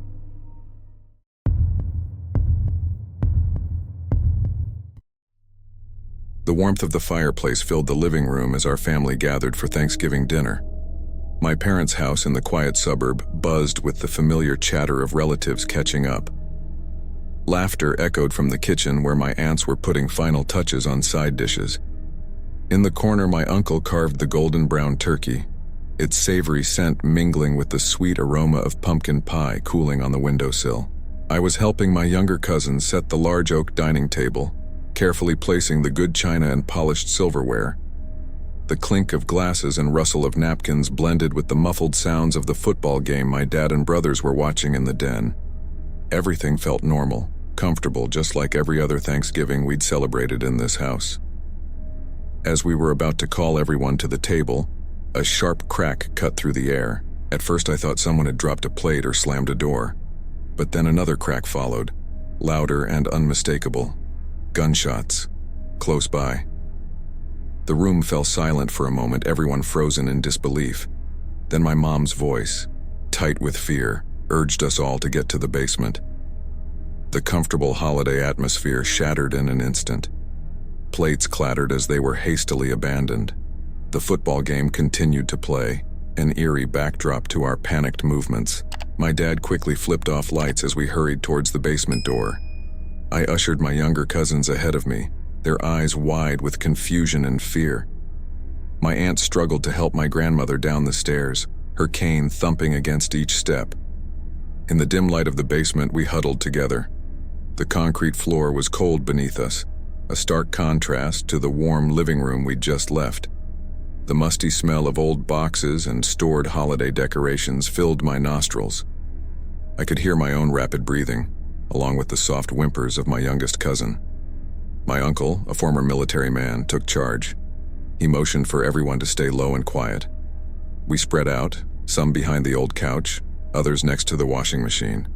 S1: The warmth of the fireplace filled the living room as our family gathered for Thanksgiving dinner. My parents' house in the quiet suburb buzzed with the familiar chatter of relatives catching up. Laughter echoed from the kitchen where my aunts were putting final touches on side dishes. In the corner, my uncle carved the golden brown turkey, its savory scent mingling with the sweet aroma of pumpkin pie cooling on the windowsill. I was helping my younger cousins set the large oak dining table, carefully placing the good china and polished silverware. The clink of glasses and rustle of napkins blended with the muffled sounds of the football game my dad and brothers were watching in the den. Everything felt normal, comfortable, just like every other Thanksgiving we'd celebrated in this house. As we were about to call everyone to the table, a sharp crack cut through the air. At first I thought someone had dropped a plate or slammed a door, but then another crack followed, louder and unmistakable. Gunshots, close by. The room fell silent for a moment, everyone frozen in disbelief. Then my mom's voice, tight with fear, urged us all to get to the basement. The comfortable holiday atmosphere shattered in an instant. Plates clattered as they were hastily abandoned. The football game continued to play, an eerie backdrop to our panicked movements. My dad quickly flipped off lights as we hurried towards the basement door. I ushered my younger cousins ahead of me, their eyes wide with confusion and fear. My aunt struggled to help my grandmother down the stairs, her cane thumping against each step. In the dim light of the basement, we huddled together. The concrete floor was cold beneath us, a stark contrast to the warm living room we'd just left. The musty smell of old boxes and stored holiday decorations filled my nostrils. I could hear my own rapid breathing, along with the soft whimpers of my youngest cousin. My uncle, a former military man, took charge. He motioned for everyone to stay low and quiet. We spread out, some behind the old couch, others next to the washing machine.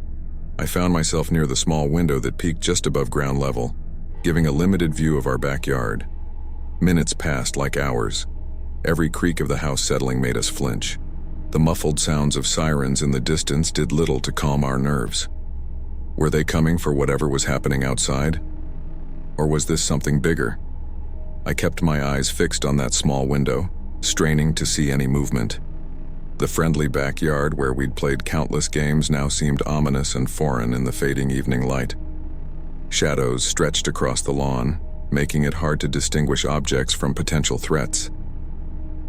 S1: I found myself near the small window that peaked just above ground level, giving a limited view of our backyard. Minutes passed like hours. Every creak of the house settling made us flinch. The muffled sounds of sirens in the distance did little to calm our nerves. Were they coming for whatever was happening outside? Or was this something bigger? I kept my eyes fixed on that small window, straining to see any movement. The friendly backyard where we'd played countless games now seemed ominous and foreign in the fading evening light. Shadows stretched across the lawn, making it hard to distinguish objects from potential threats.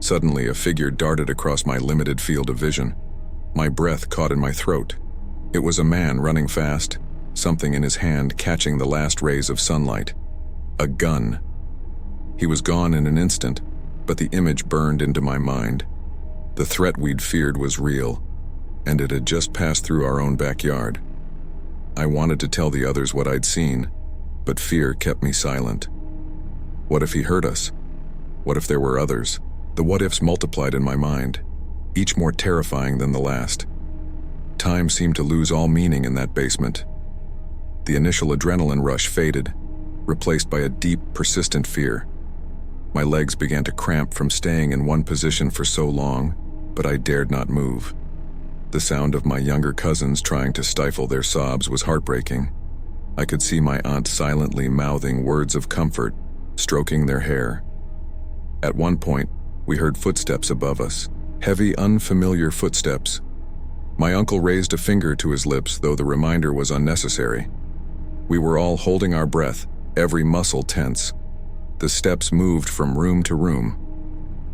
S1: Suddenly, a figure darted across my limited field of vision. My breath caught in my throat. It was a man running fast, something in his hand catching the last rays of sunlight. A gun. He was gone in an instant, but the image burned into my mind. The threat we'd feared was real, and it had just passed through our own backyard. I wanted to tell the others what I'd seen, but fear kept me silent. What if he heard us? What if there were others? The what-ifs multiplied in my mind, each more terrifying than the last. Time seemed to lose all meaning in that basement. The initial adrenaline rush faded, replaced by a deep, persistent fear. My legs began to cramp from staying in one position for so long, but I dared not move. The sound of my younger cousins trying to stifle their sobs was heartbreaking. I could see my aunt silently mouthing words of comfort, stroking their hair. At one point, we heard footsteps above us, heavy, unfamiliar footsteps. My uncle raised a finger to his lips, though the reminder was unnecessary. We were all holding our breath, every muscle tense. The steps moved from room to room.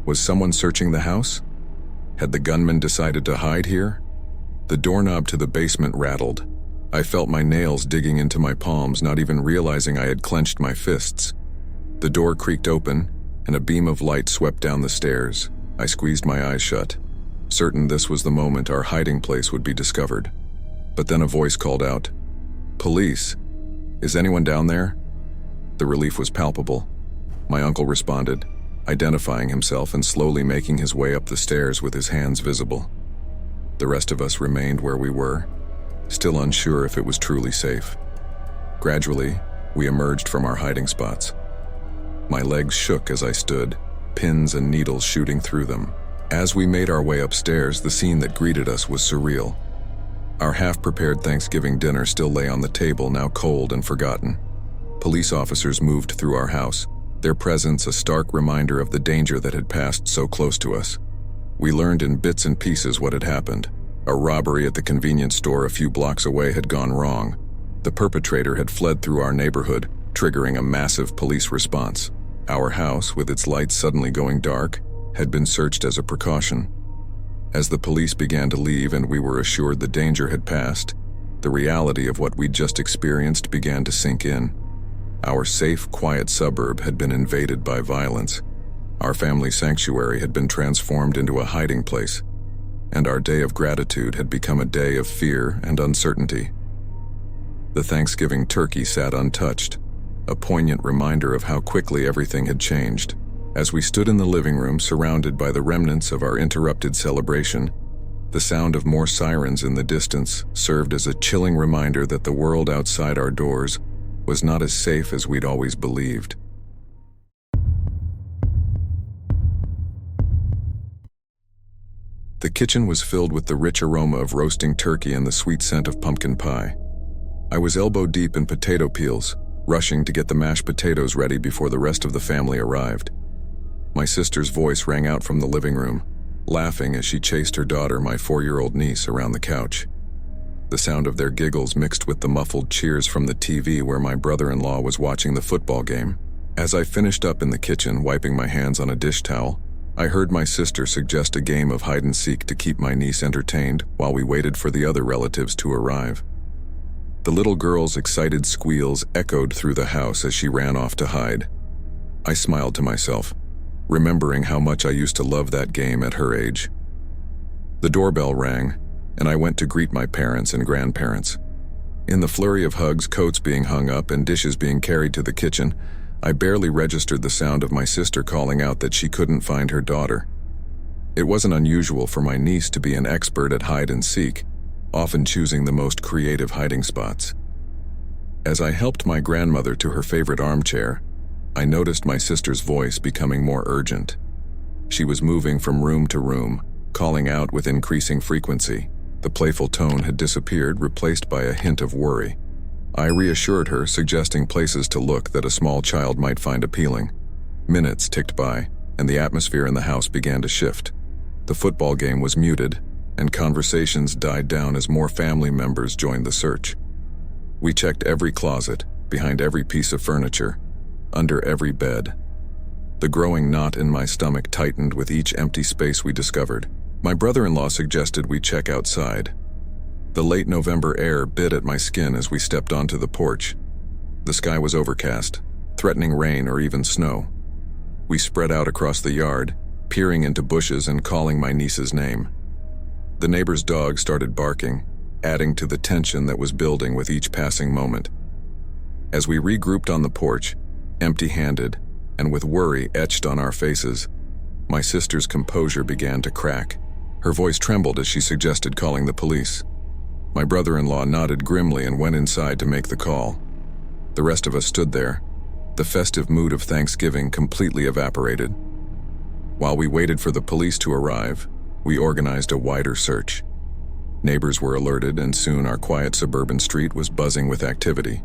S1: Was someone searching the house? Had the gunman decided to hide here? The doorknob to the basement rattled. I felt my nails digging into my palms, not even realizing I had clenched my fists. The door creaked open, and a beam of light swept down the stairs. I squeezed my eyes shut, certain this was the moment our hiding place would be discovered. But then a voice called out, "Police! Is anyone down there?" The relief was palpable. My uncle responded, identifying himself and slowly making his way up the stairs with his hands visible. The rest of us remained where we were, still unsure if it was truly safe. Gradually, we emerged from our hiding spots. My legs shook as I stood, pins and needles shooting through them. As we made our way upstairs, the scene that greeted us was surreal. Our half-prepared Thanksgiving dinner still lay on the table, now cold and forgotten. Police officers moved through our house, their presence a stark reminder of the danger that had passed so close to us. We learned in bits and pieces what had happened. A robbery at the convenience store a few blocks away had gone wrong. The perpetrator had fled through our neighborhood, triggering a massive police response. Our house, with its lights suddenly going dark, had been searched as a precaution. As the police began to leave and we were assured the danger had passed, the reality of what we'd just experienced began to sink in. Our safe, quiet suburb had been invaded by violence. Our family sanctuary had been transformed into a hiding place, and our day of gratitude had become a day of fear and uncertainty. The Thanksgiving turkey sat untouched, a poignant reminder of how quickly everything had changed. As we stood in the living room surrounded by the remnants of our interrupted celebration, the sound of more sirens in the distance served as a chilling reminder that the world outside our doors was not as safe as we'd always believed. The kitchen was filled with the rich aroma of roasting turkey and the sweet scent of pumpkin pie. I was elbow deep in potato peels, rushing to get the mashed potatoes ready before the rest of the family arrived. My sister's voice rang out from the living room, laughing as she chased her daughter, my 4-year-old niece, around the couch. The sound of their giggles mixed with the muffled cheers from the TV where my brother-in-law was watching the football game. As I finished up in the kitchen, wiping my hands on a dish towel, I heard my sister suggest a game of hide-and-seek to keep my niece entertained while we waited for the other relatives to arrive. The little girl's excited squeals echoed through the house as she ran off to hide. I smiled to myself, remembering how much I used to love that game at her age. The doorbell rang, and I went to greet my parents and grandparents. In the flurry of hugs, coats being hung up, and dishes being carried to the kitchen, I barely registered the sound of my sister calling out that she couldn't find her daughter. It wasn't unusual for my niece to be an expert at hide-and-seek, often choosing the most creative hiding spots. As I helped my grandmother to her favorite armchair, I noticed my sister's voice becoming more urgent. She was moving from room to room, calling out with increasing frequency. The playful tone had disappeared, replaced by a hint of worry. I reassured her, suggesting places to look that a small child might find appealing. Minutes ticked by, and the atmosphere in the house began to shift. The football game was muted, and conversations died down as more family members joined the search. We checked every closet, behind every piece of furniture, under every bed. The growing knot in my stomach tightened with each empty space we discovered. My brother-in-law suggested we check outside. The late November air bit at my skin as we stepped onto the porch. The sky was overcast, threatening rain or even snow. We spread out across the yard, peering into bushes and calling my niece's name. The neighbor's dog started barking, adding to the tension that was building with each passing moment. As we regrouped on the porch, empty-handed, and with worry etched on our faces, my sister's composure began to crack. Her voice trembled as she suggested calling the police. My brother-in-law nodded grimly and went inside to make the call. The rest of us stood there, the festive mood of Thanksgiving completely evaporated. While we waited for the police to arrive, we organized a wider search. Neighbors were alerted, and soon our quiet suburban street was buzzing with activity.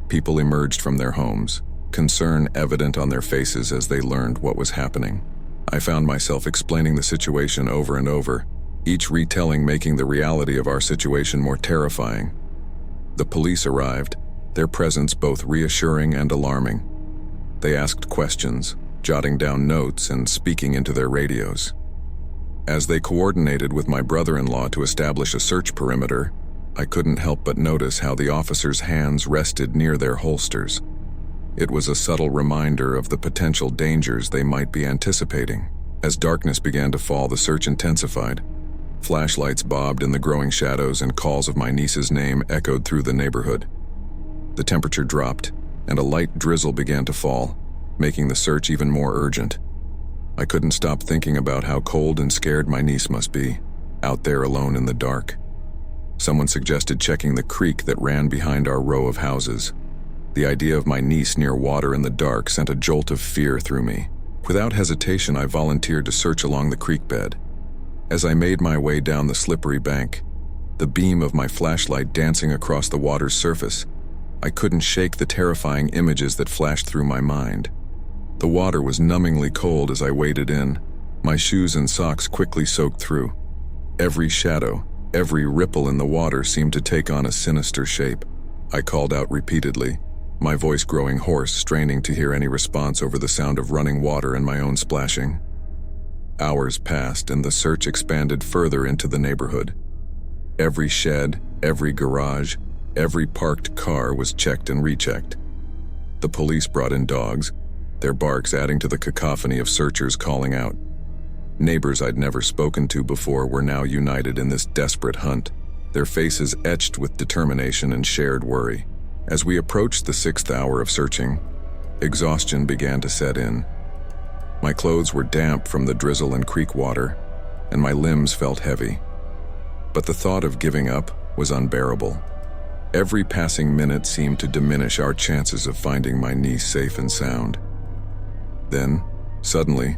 S1: People emerged from their homes, concern evident on their faces as they learned what was happening. I found myself explaining the situation over and over, each retelling making the reality of our situation more terrifying. The police arrived, their presence both reassuring and alarming. They asked questions, jotting down notes and speaking into their radios. As they coordinated with my brother-in-law to establish a search perimeter, I couldn't help but notice how the officers' hands rested near their holsters. It was a subtle reminder of the potential dangers they might be anticipating. As darkness began to fall, the search intensified. Flashlights bobbed in the growing shadows and calls of my niece's name echoed through the neighborhood. The temperature dropped, and a light drizzle began to fall, making the search even more urgent. I couldn't stop thinking about how cold and scared my niece must be, out there alone in the dark. Someone suggested checking the creek that ran behind our row of houses. The idea of my niece near water in the dark sent a jolt of fear through me. Without hesitation, I volunteered to search along the creek bed. As I made my way down the slippery bank, the beam of my flashlight dancing across the water's surface, I couldn't shake the terrifying images that flashed through my mind. The water was numbingly cold as I waded in, my shoes and socks quickly soaked through. Every shadow, every ripple in the water seemed to take on a sinister shape. I called out repeatedly, my voice growing hoarse, straining to hear any response over the sound of running water and my own splashing. Hours passed and the search expanded further into the neighborhood. Every shed, every garage, every parked car was checked and rechecked. The police brought in dogs, their barks adding to the cacophony of searchers calling out. Neighbors I'd never spoken to before were now united in this desperate hunt, their faces etched with determination and shared worry. As we approached the 6th hour of searching, exhaustion began to set in. My clothes were damp from the drizzle and creek water, and my limbs felt heavy. But the thought of giving up was unbearable. Every passing minute seemed to diminish our chances of finding my niece safe and sound. Then, suddenly,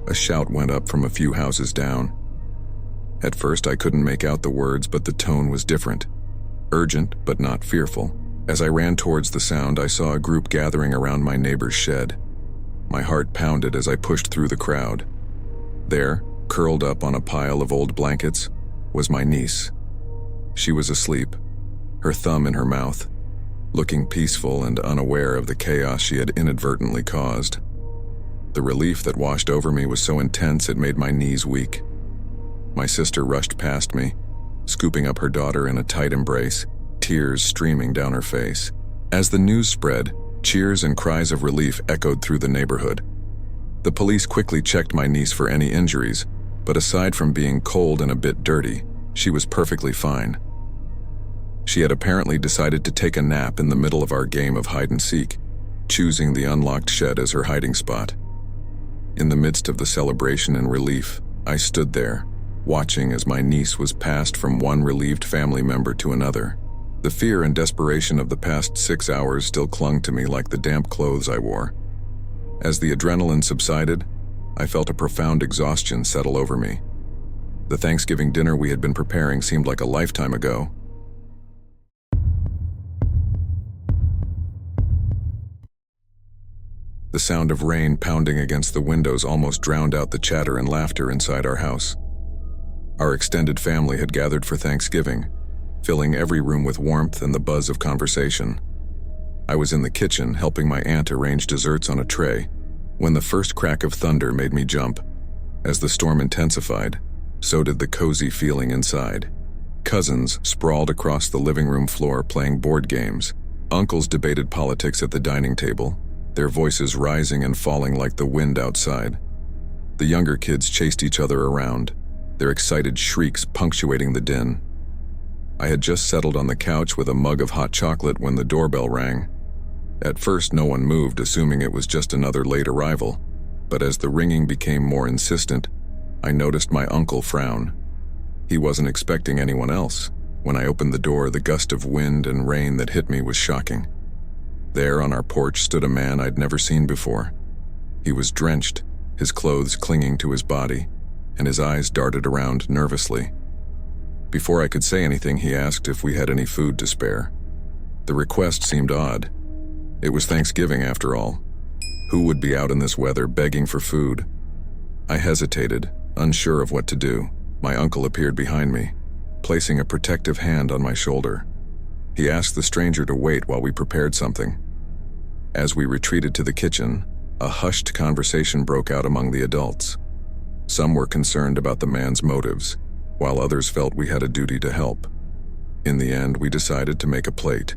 S1: a shout went up from a few houses down. At first I couldn't make out the words, but the tone was different. Urgent, but not fearful. As I ran towards the sound, I saw a group gathering around my neighbor's shed. My heart pounded as I pushed through the crowd. There, curled up on a pile of old blankets, was my niece. She was asleep, her thumb in her mouth, looking peaceful and unaware of the chaos she had inadvertently caused. The relief that washed over me was so intense it made my knees weak. My sister rushed past me, scooping up her daughter in a tight embrace, tears streaming down her face. As the news spread, cheers and cries of relief echoed through the neighborhood. The police quickly checked my niece for any injuries, but aside from being cold and a bit dirty, she was perfectly fine. She had apparently decided to take a nap in the middle of our game of hide-and-seek, choosing the unlocked shed as her hiding spot. In the midst of the celebration and relief, I stood there, watching as my niece was passed from one relieved family member to another. The fear and desperation of the past 6 hours still clung to me like the damp clothes I wore. As the adrenaline subsided, I felt a profound exhaustion settle over me. The Thanksgiving dinner we had been preparing seemed like a lifetime ago. The sound of rain pounding against the windows almost drowned out the chatter and laughter inside our house. Our extended family had gathered for Thanksgiving, filling every room with warmth and the buzz of conversation. I was in the kitchen helping my aunt arrange desserts on a tray when the first crack of thunder made me jump. As the storm intensified, so did the cozy feeling inside. Cousins sprawled across the living room floor playing board games. Uncles debated politics at the dining table, their voices rising and falling like the wind outside. The younger kids chased each other around, their excited shrieks punctuating the din. I had just settled on the couch with a mug of hot chocolate when the doorbell rang. At first, no one moved, assuming it was just another late arrival, but as the ringing became more insistent, I noticed my uncle frown. He wasn't expecting anyone else. When I opened the door, the gust of wind and rain that hit me was shocking. There on our porch stood a man I'd never seen before. He was drenched, his clothes clinging to his body, and his eyes darted around nervously. Before I could say anything, he asked if we had any food to spare. The request seemed odd. It was Thanksgiving after all. Who would be out in this weather begging for food? I hesitated, unsure of what to do. My uncle appeared behind me, placing a protective hand on my shoulder. He asked the stranger to wait while we prepared something. As we retreated to the kitchen, a hushed conversation broke out among the adults. Some were concerned about the man's motives, while others felt we had a duty to help. In the end, we decided to make a plate.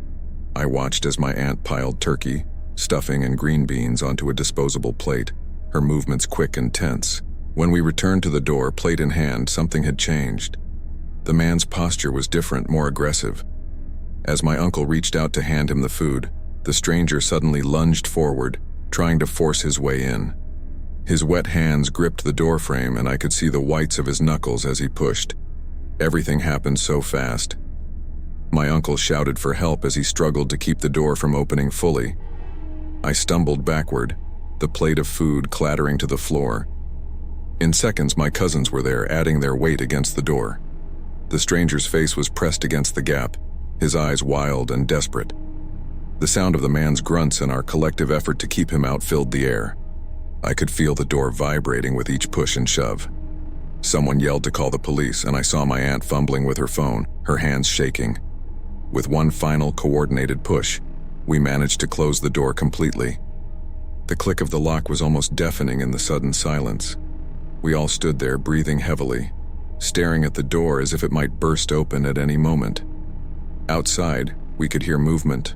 S1: I watched as my aunt piled turkey, stuffing, and green beans onto a disposable plate, her movements quick and tense. When we returned to the door, plate in hand, something had changed. The man's posture was different, more aggressive. As my uncle reached out to hand him the food, the stranger suddenly lunged forward, trying to force his way in. His wet hands gripped the doorframe, and I could see the whites of his knuckles as he pushed. Everything happened so fast. My uncle shouted for help as he struggled to keep the door from opening fully. I stumbled backward, the plate of food clattering to the floor. In seconds, my cousins were there, adding their weight against the door. The stranger's face was pressed against the gap, his eyes wild and desperate. The sound of the man's grunts and our collective effort to keep him out filled the air. I could feel the door vibrating with each push and shove. Someone yelled to call the police, and I saw my aunt fumbling with her phone, her hands shaking. With one final coordinated push, we managed to close the door completely. The click of the lock was almost deafening in the sudden silence. We all stood there, breathing heavily, staring at the door as if it might burst open at any moment. Outside, we could hear movement.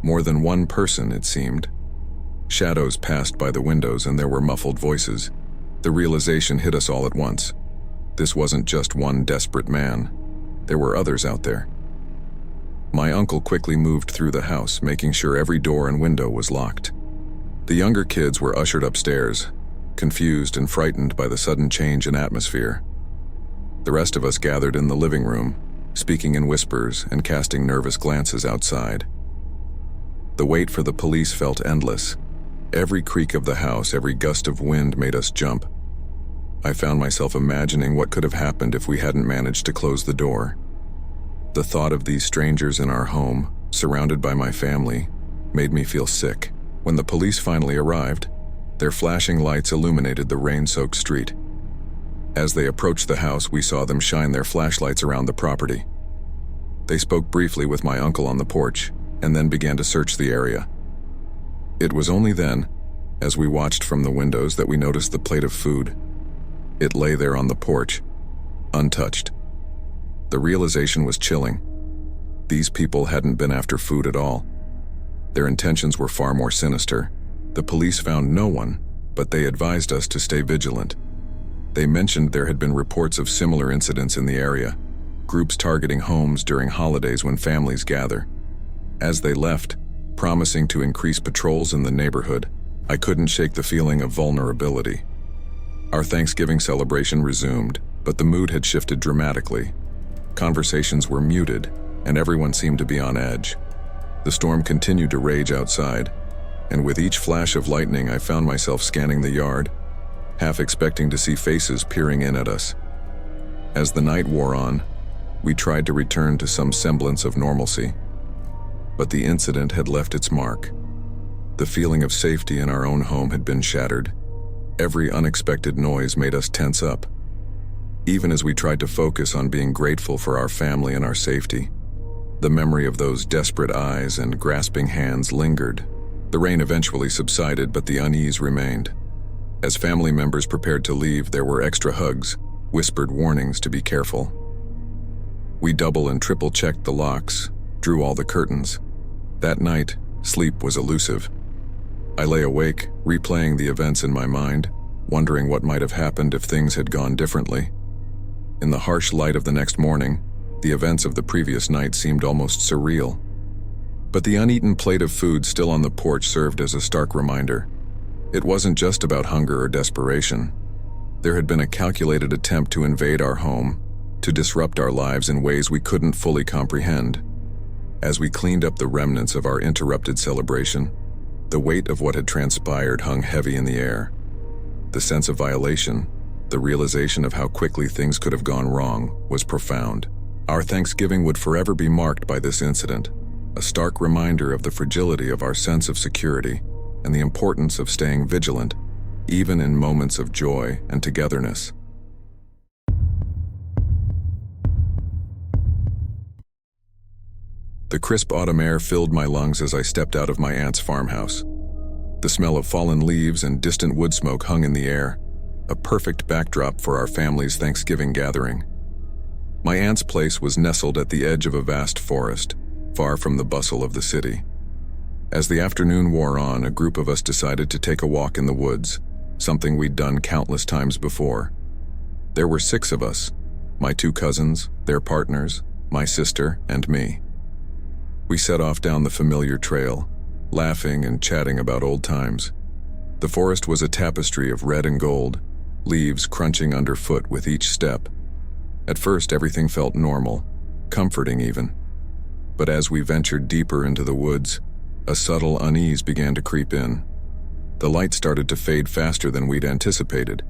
S1: More than one person, it seemed. Shadows passed by the windows and there were muffled voices. The realization hit us all at once. This wasn't just one desperate man. There were others out there. My uncle quickly moved through the house, making sure every door and window was locked. The younger kids were ushered upstairs, confused and frightened by the sudden change in atmosphere. The rest of us gathered in the living room, speaking in whispers and casting nervous glances outside. The wait for the police felt endless. Every creak of the house, every gust of wind made us jump. I found myself imagining what could have happened if we hadn't managed to close the door. The thought of these strangers in our home, surrounded by my family, made me feel sick. When the police finally arrived, their flashing lights illuminated the rain-soaked street. As they approached the house, we saw them shine their flashlights around the property. They spoke briefly with my uncle on the porch, and then began to search the area. It was only then, as we watched from the windows, that we noticed the plate of food. It lay there on the porch, untouched. The realization was chilling. These people hadn't been after food at all. Their intentions were far more sinister. The police found no one, but they advised us to stay vigilant. They mentioned there had been reports of similar incidents in the area, groups targeting homes during holidays when families gather. As they left, promising to increase patrols in the neighborhood, I couldn't shake the feeling of vulnerability. Our Thanksgiving celebration resumed, but the mood had shifted dramatically. Conversations were muted, and everyone seemed to be on edge. The storm continued to rage outside, and with each flash of lightning I found myself scanning the yard, half expecting to see faces peering in at us. As the night wore on, we tried to return to some semblance of normalcy. But the incident had left its mark. The feeling of safety in our own home had been shattered. Every unexpected noise made us tense up. Even as we tried to focus on being grateful for our family and our safety, the memory of those desperate eyes and grasping hands lingered. The rain eventually subsided, but the unease remained. As family members prepared to leave, there were extra hugs, whispered warnings to be careful. We double and triple checked the locks, drew all the curtains. That night, sleep was elusive. I lay awake, replaying the events in my mind, wondering what might have happened if things had gone differently. In the harsh light of the next morning, the events of the previous night seemed almost surreal. But the uneaten plate of food still on the porch served as a stark reminder. It wasn't just about hunger or desperation. There had been a calculated attempt to invade our home, to disrupt our lives in ways we couldn't fully comprehend. As we cleaned up the remnants of our interrupted celebration, the weight of what had transpired hung heavy in the air. The sense of violation, the realization of how quickly things could have gone wrong, was profound. Our Thanksgiving would forever be marked by this incident, a stark reminder of the fragility of our sense of security and the importance of staying vigilant, even in moments of joy and togetherness. The crisp autumn air filled my lungs as I stepped out of my aunt's farmhouse. The smell of fallen leaves and distant wood smoke hung in the air, a perfect backdrop for our family's Thanksgiving gathering. My aunt's place was nestled at the edge of a vast forest, far from the bustle of the city. As the afternoon wore on, a group of us decided to take a walk in the woods, something we'd done countless times before. There were 6 of us, my 2 cousins, their partners, my sister, and me. We set off down the familiar trail, laughing and chatting about old times. The forest was a tapestry of red and gold, leaves crunching underfoot with each step. At first, everything felt normal, comforting even. But as we ventured deeper into the woods, a subtle unease began to creep in. The light started to fade faster than we'd anticipated.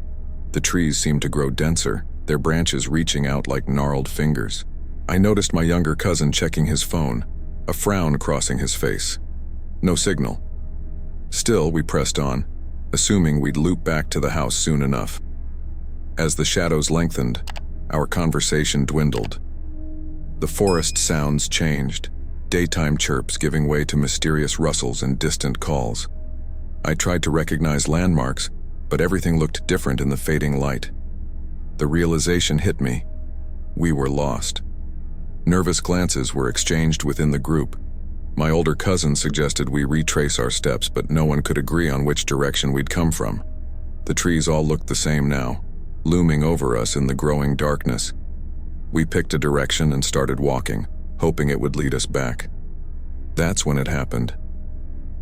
S1: The trees seemed to grow denser, their branches reaching out like gnarled fingers. I noticed my younger cousin checking his phone, a frown crossing his face. No signal. Still, we pressed on, assuming we'd loop back to the house soon enough. As the shadows lengthened, our conversation dwindled. The forest sounds changed, daytime chirps giving way to mysterious rustles and distant calls. I tried to recognize landmarks, but everything looked different in the fading light. The realization hit me. We were lost. Nervous glances were exchanged within the group. My older cousin suggested we retrace our steps, but no one could agree on which direction we'd come from. The trees all looked the same now, looming over us in the growing darkness. We picked a direction and started walking, hoping it would lead us back. That's when it happened.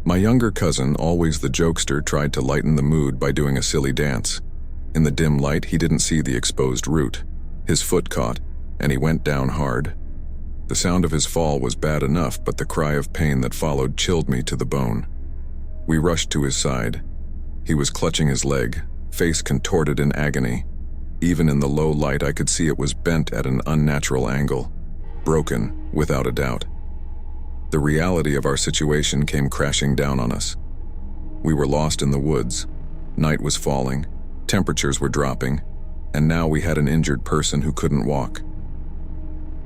S1: My younger cousin, always the jokester, tried to lighten the mood by doing a silly dance. In the dim light, he didn't see the exposed root. His foot caught, and he went down hard. The sound of his fall was bad enough, but the cry of pain that followed chilled me to the bone. We rushed to his side. He was clutching his leg, face contorted in agony. Even in the low light, I could see it was bent at an unnatural angle. Broken, without a doubt. The reality of our situation came crashing down on us. We were lost in the woods. Night was falling, temperatures were dropping, and now we had an injured person who couldn't walk.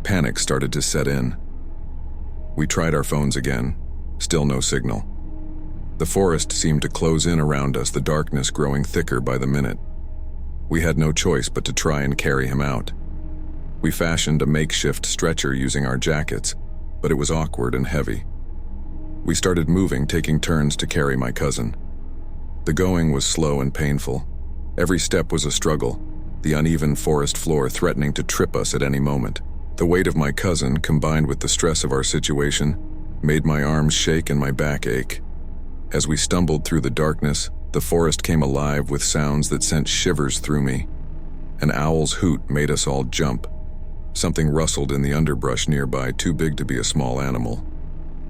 S1: Panic started to set in. We tried our phones again, still no signal. The forest seemed to close in around us, the darkness growing thicker by the minute. We had no choice but to try and carry him out. We fashioned a makeshift stretcher using our jackets, but it was awkward and heavy. We started moving, taking turns to carry my cousin. The going was slow and painful. Every step was a struggle, the uneven forest floor threatening to trip us at any moment. The weight of my cousin, combined with the stress of our situation, made my arms shake and my back ache. As we stumbled through the darkness, the forest came alive with sounds that sent shivers through me. An owl's hoot made us all jump. Something rustled in the underbrush nearby, too big to be a small animal.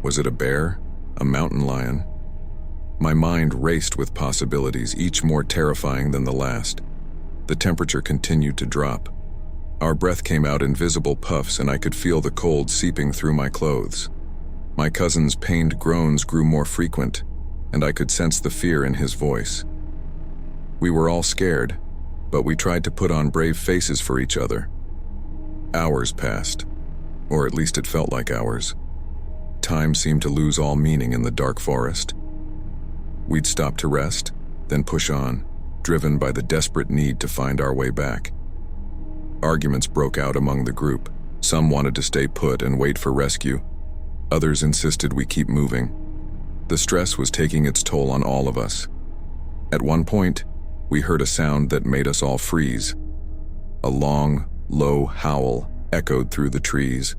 S1: Was it a bear? A mountain lion? My mind raced with possibilities, each more terrifying than the last. The temperature continued to drop. Our breath came out in visible puffs, and I could feel the cold seeping through my clothes. My cousin's pained groans grew more frequent, and I could sense the fear in his voice. We were all scared, but we tried to put on brave faces for each other. Hours passed, or at least it felt like hours. Time seemed to lose all meaning in the dark forest. We'd stop to rest, then push on, driven by the desperate need to find our way back. Arguments broke out among the group. Some wanted to stay put and wait for rescue. Others insisted we keep moving. The stress was taking its toll on all of us. At one point, we heard a sound that made us all freeze. A long, low howl echoed through the trees.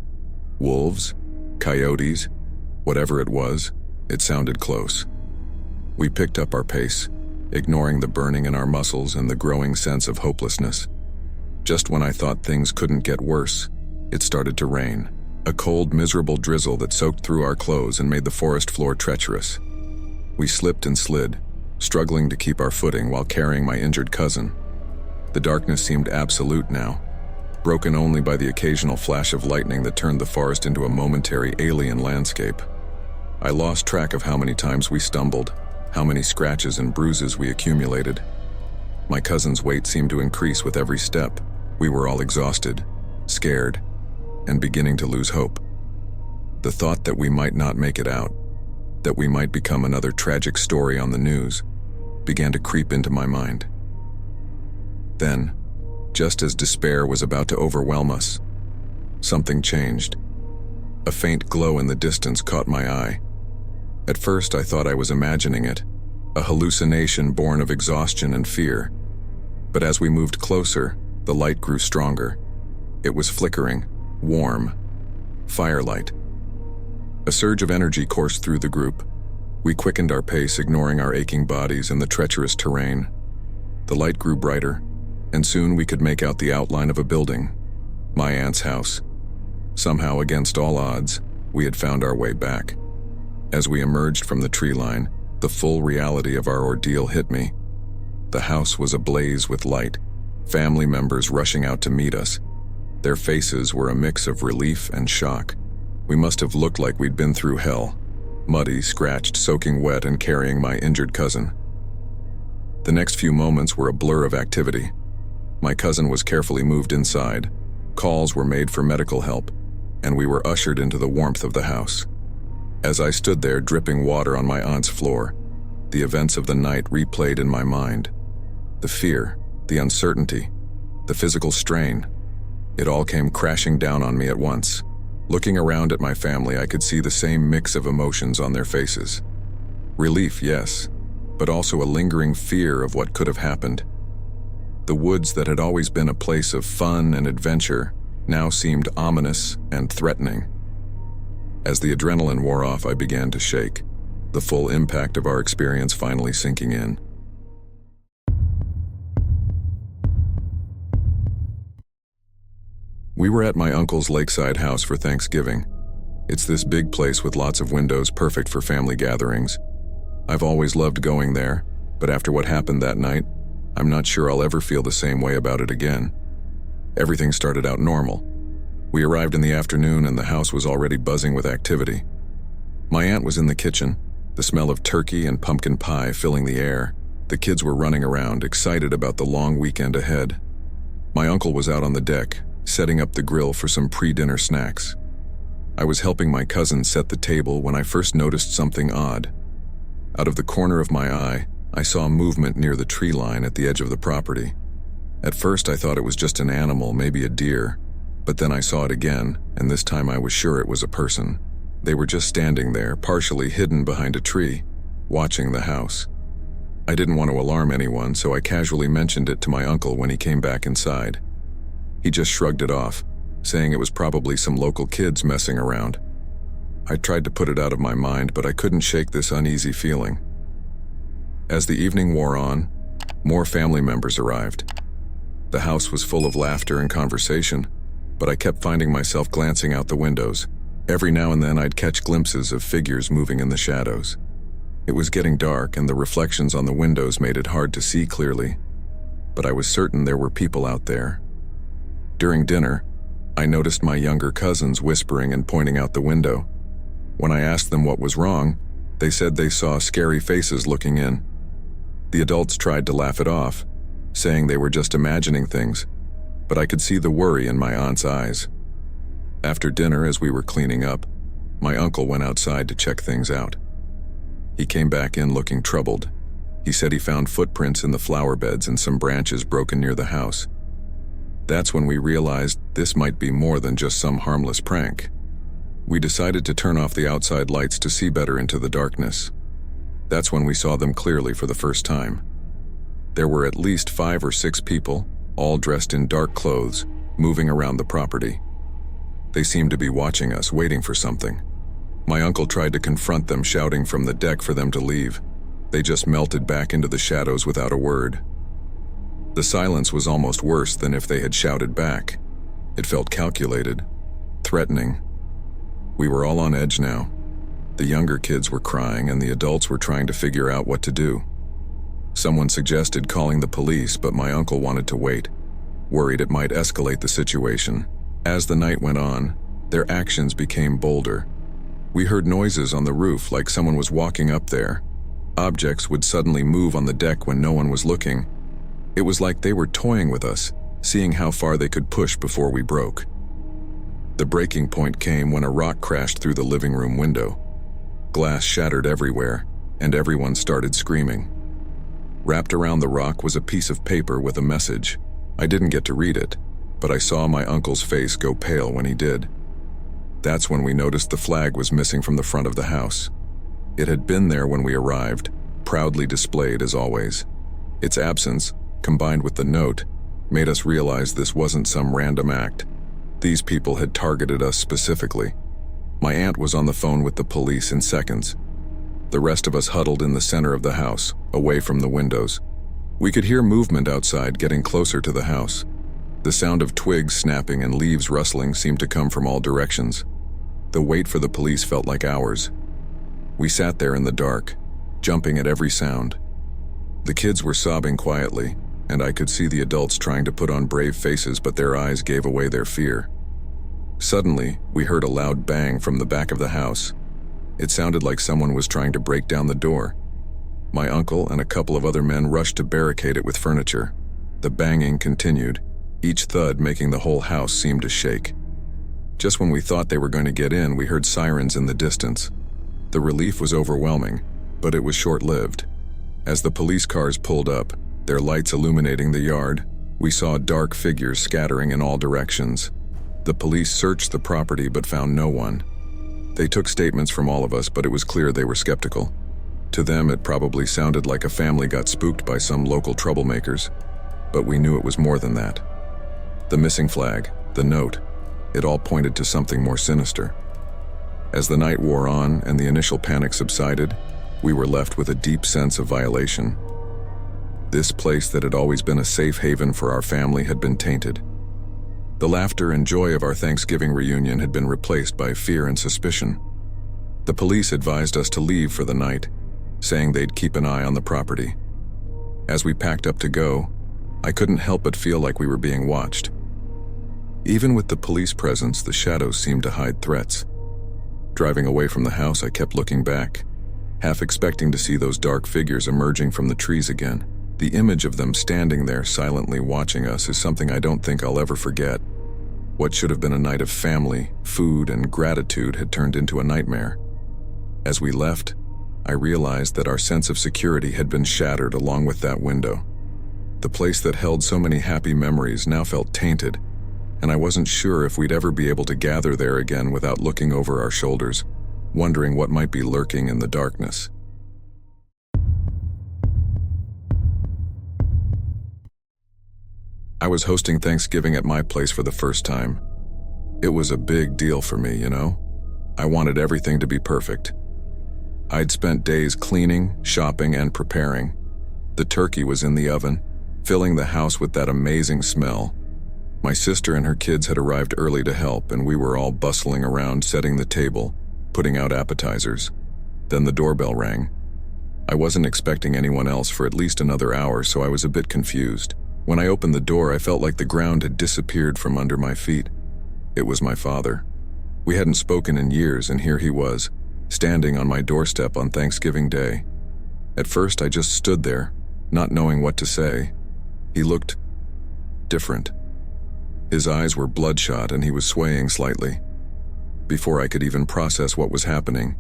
S1: Wolves? Coyotes? Whatever it was, it sounded close. We picked up our pace, ignoring the burning in our muscles and the growing sense of hopelessness. Just when I thought things couldn't get worse, it started to rain. A cold, miserable drizzle that soaked through our clothes and made the forest floor treacherous. We slipped and slid, struggling to keep our footing while carrying my injured cousin. The darkness seemed absolute now, broken only by the occasional flash of lightning that turned the forest into a momentary alien landscape. I lost track of how many times we stumbled, how many scratches and bruises we accumulated. My cousin's weight seemed to increase with every step. We were all exhausted, scared, and beginning to lose hope. The thought that we might not make it out, that we might become another tragic story on the news, began to creep into my mind. Then, just as despair was about to overwhelm us, something changed. A faint glow in the distance caught my eye. At first, I thought I was imagining it, a hallucination born of exhaustion and fear. But as we moved closer, the light grew stronger. It was flickering, warm, firelight. A surge of energy coursed through the group. We quickened our pace, ignoring our aching bodies and the treacherous terrain. The light grew brighter, and soon we could make out the outline of a building, my aunt's house. Somehow, against all odds, we had found our way back. As we emerged from the tree line, the full reality of our ordeal hit me. The house was ablaze with light, family members rushing out to meet us. Their faces were a mix of relief and shock. We must have looked like we'd been through hell, muddy, scratched, soaking wet, and carrying my injured cousin. The next few moments were a blur of activity. My cousin was carefully moved inside, calls were made for medical help, and we were ushered into the warmth of the house. As I stood there dripping water on my aunt's floor, the events of the night replayed in my mind. The fear, the uncertainty, the physical strain. It all came crashing down on me at once. Looking around at my family, I could see the same mix of emotions on their faces. Relief, yes, but also a lingering fear of what could have happened. The woods that had always been a place of fun and adventure now seemed ominous and threatening. As the adrenaline wore off, I began to shake, the full impact of our experience finally sinking in. We were at my uncle's lakeside house for Thanksgiving. It's this big place with lots of windows, perfect for family gatherings. I've always loved going there, but after what happened that night, I'm not sure I'll ever feel the same way about it again. Everything started out normal. We arrived in the afternoon and the house was already buzzing with activity. My aunt was in the kitchen, the smell of turkey and pumpkin pie filling the air. The kids were running around, excited about the long weekend ahead. My uncle was out on the deck, setting up the grill for some pre-dinner snacks. I was helping my cousin set the table when I first noticed something odd. Out of the corner of my eye, I saw movement near the tree line at the edge of the property. At first I thought it was just an animal, maybe a deer, but then I saw it again, and this time I was sure it was a person. They were just standing there, partially hidden behind a tree, watching the house. I didn't want to alarm anyone, so I casually mentioned it to my uncle when he came back inside. He just shrugged it off, saying it was probably some local kids messing around. I tried to put it out of my mind, but I couldn't shake this uneasy feeling. As the evening wore on, more family members arrived. The house was full of laughter and conversation, but I kept finding myself glancing out the windows. Every now and then I'd catch glimpses of figures moving in the shadows. It was getting dark and the reflections on the windows made it hard to see clearly, but I was certain there were people out there. During dinner, I noticed my younger cousins whispering and pointing out the window. When I asked them what was wrong, they said they saw scary faces looking in. The adults tried to laugh it off, saying they were just imagining things, but I could see the worry in my aunt's eyes. After dinner, as we were cleaning up, my uncle went outside to check things out. He came back in looking troubled. He said he found footprints in the flower beds and some branches broken near the house. That's when we realized this might be more than just some harmless prank. We decided to turn off the outside lights to see better into the darkness. That's when we saw them clearly for the first time. There were at least 5 or 6 people, all dressed in dark clothes, moving around the property. They seemed to be watching us, waiting for something. My uncle tried to confront them, shouting from the deck for them to leave. They just melted back into the shadows without a word. The silence was almost worse than if they had shouted back. It felt calculated, threatening. We were all on edge now. The younger kids were crying and the adults were trying to figure out what to do. Someone suggested calling the police, but my uncle wanted to wait, worried it might escalate the situation. As the night went on, their actions became bolder. We heard noises on the roof like someone was walking up there. Objects would suddenly move on the deck when no one was looking. It was like they were toying with us, seeing how far they could push before we broke. The breaking point came when a rock crashed through the living room window. Glass shattered everywhere, and everyone started screaming. Wrapped around the rock was a piece of paper with a message. I didn't get to read it, but I saw my uncle's face go pale when he did. That's when we noticed the flag was missing from the front of the house. It had been there when we arrived, proudly displayed as always. Its absence, combined with the note, made us realize this wasn't some random act. These people had targeted us specifically. My aunt was on the phone with the police in seconds. The rest of us huddled in the center of the house, away from the windows. We could hear movement outside getting closer to the house. The sound of twigs snapping and leaves rustling seemed to come from all directions. The wait for the police felt like hours. We sat there in the dark, jumping at every sound. The kids were sobbing quietly, and I could see the adults trying to put on brave faces, but their eyes gave away their fear. Suddenly, we heard a loud bang from the back of the house. It sounded like someone was trying to break down the door. My uncle and a couple of other men rushed to barricade it with furniture. The banging continued, each thud making the whole house seem to shake. Just when we thought they were going to get in, we heard sirens in the distance. The relief was overwhelming, but it was short-lived. As the police cars pulled up, their lights illuminating the yard, we saw dark figures scattering in all directions. The police searched the property but found no one. They took statements from all of us, but it was clear they were skeptical. To them, it probably sounded like a family got spooked by some local troublemakers, but we knew it was more than that. The missing flag, the note, it all pointed to something more sinister. As the night wore on and the initial panic subsided, we were left with a deep sense of violation. This place that had always been a safe haven for our family had been tainted. The laughter and joy of our Thanksgiving reunion had been replaced by fear and suspicion. The police advised us to leave for the night, saying they'd keep an eye on the property. As we packed up to go, I couldn't help but feel like we were being watched. Even with the police presence, the shadows seemed to hide threats. Driving away from the house, I kept looking back, half expecting to see those dark figures emerging from the trees again. The image of them standing there silently watching us is something I don't think I'll ever forget. What should have been a night of family, food, and gratitude had turned into a nightmare. As we left, I realized that our sense of security had been shattered along with that window. The place that held so many happy memories now felt tainted, and I wasn't sure if we'd ever be able to gather there again without looking over our shoulders, wondering what might be lurking in the darkness. I was hosting Thanksgiving at my place for the first time. It was a big deal for me, you know? I wanted everything to be perfect. I'd spent days cleaning, shopping, and preparing. The turkey was in the oven, filling the house with that amazing smell. My sister and her kids had arrived early to help, and we were all bustling around setting the table, putting out appetizers. Then the doorbell rang. I wasn't expecting anyone else for at least another hour, so I was a bit confused. When I opened the door, I felt like the ground had disappeared from under my feet. It was my father. We hadn't spoken in years, and here he was, standing on my doorstep on Thanksgiving Day. At first, I just stood there, not knowing what to say. He looked different. His eyes were bloodshot, and he was swaying slightly. Before I could even process what was happening,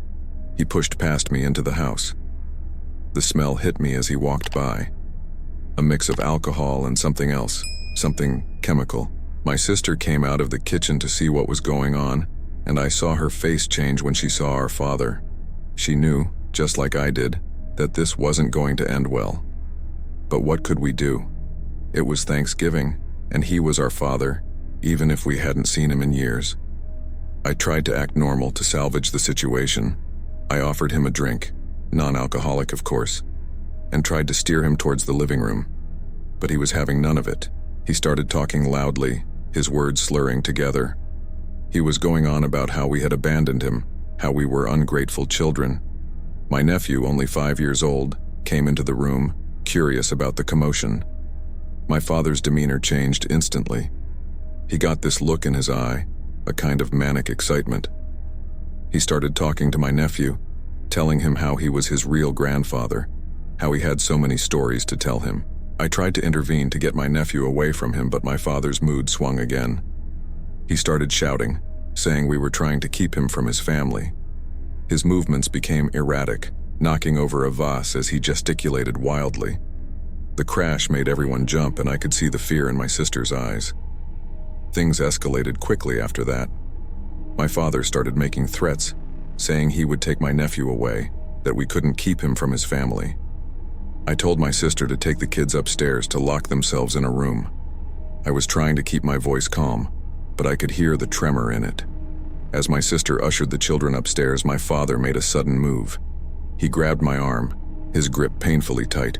S1: he pushed past me into the house. The smell hit me as he walked by. A mix of alcohol and something else, something chemical. My sister came out of the kitchen to see what was going on, and I saw her face change when she saw our father. She knew, just like I did, that this wasn't going to end well. But what could we do? It was Thanksgiving, and he was our father, even if we hadn't seen him in years. I tried to act normal to salvage the situation. I offered him a drink, non-alcoholic of course, and tried to steer him towards the living room. But he was having none of it. He started talking loudly, his words slurring together. He was going on about how we had abandoned him, how we were ungrateful children. My nephew, only 5 years old, came into the room, curious about the commotion. My father's demeanor changed instantly. He got this look in his eye, a kind of manic excitement. He started talking to my nephew, telling him how he was his real grandfather, how he had so many stories to tell him. I tried to intervene to get my nephew away from him, but my father's mood swung again. He started shouting, saying we were trying to keep him from his family. His movements became erratic, knocking over a vase as he gesticulated wildly. The crash made everyone jump, and I could see the fear in my sister's eyes. Things escalated quickly after that. My father started making threats, saying he would take my nephew away, that we couldn't keep him from his family. I told my sister to take the kids upstairs to lock themselves in a room. I was trying to keep my voice calm, but I could hear the tremor in it. As my sister ushered the children upstairs, my father made a sudden move. He grabbed my arm, his grip painfully tight.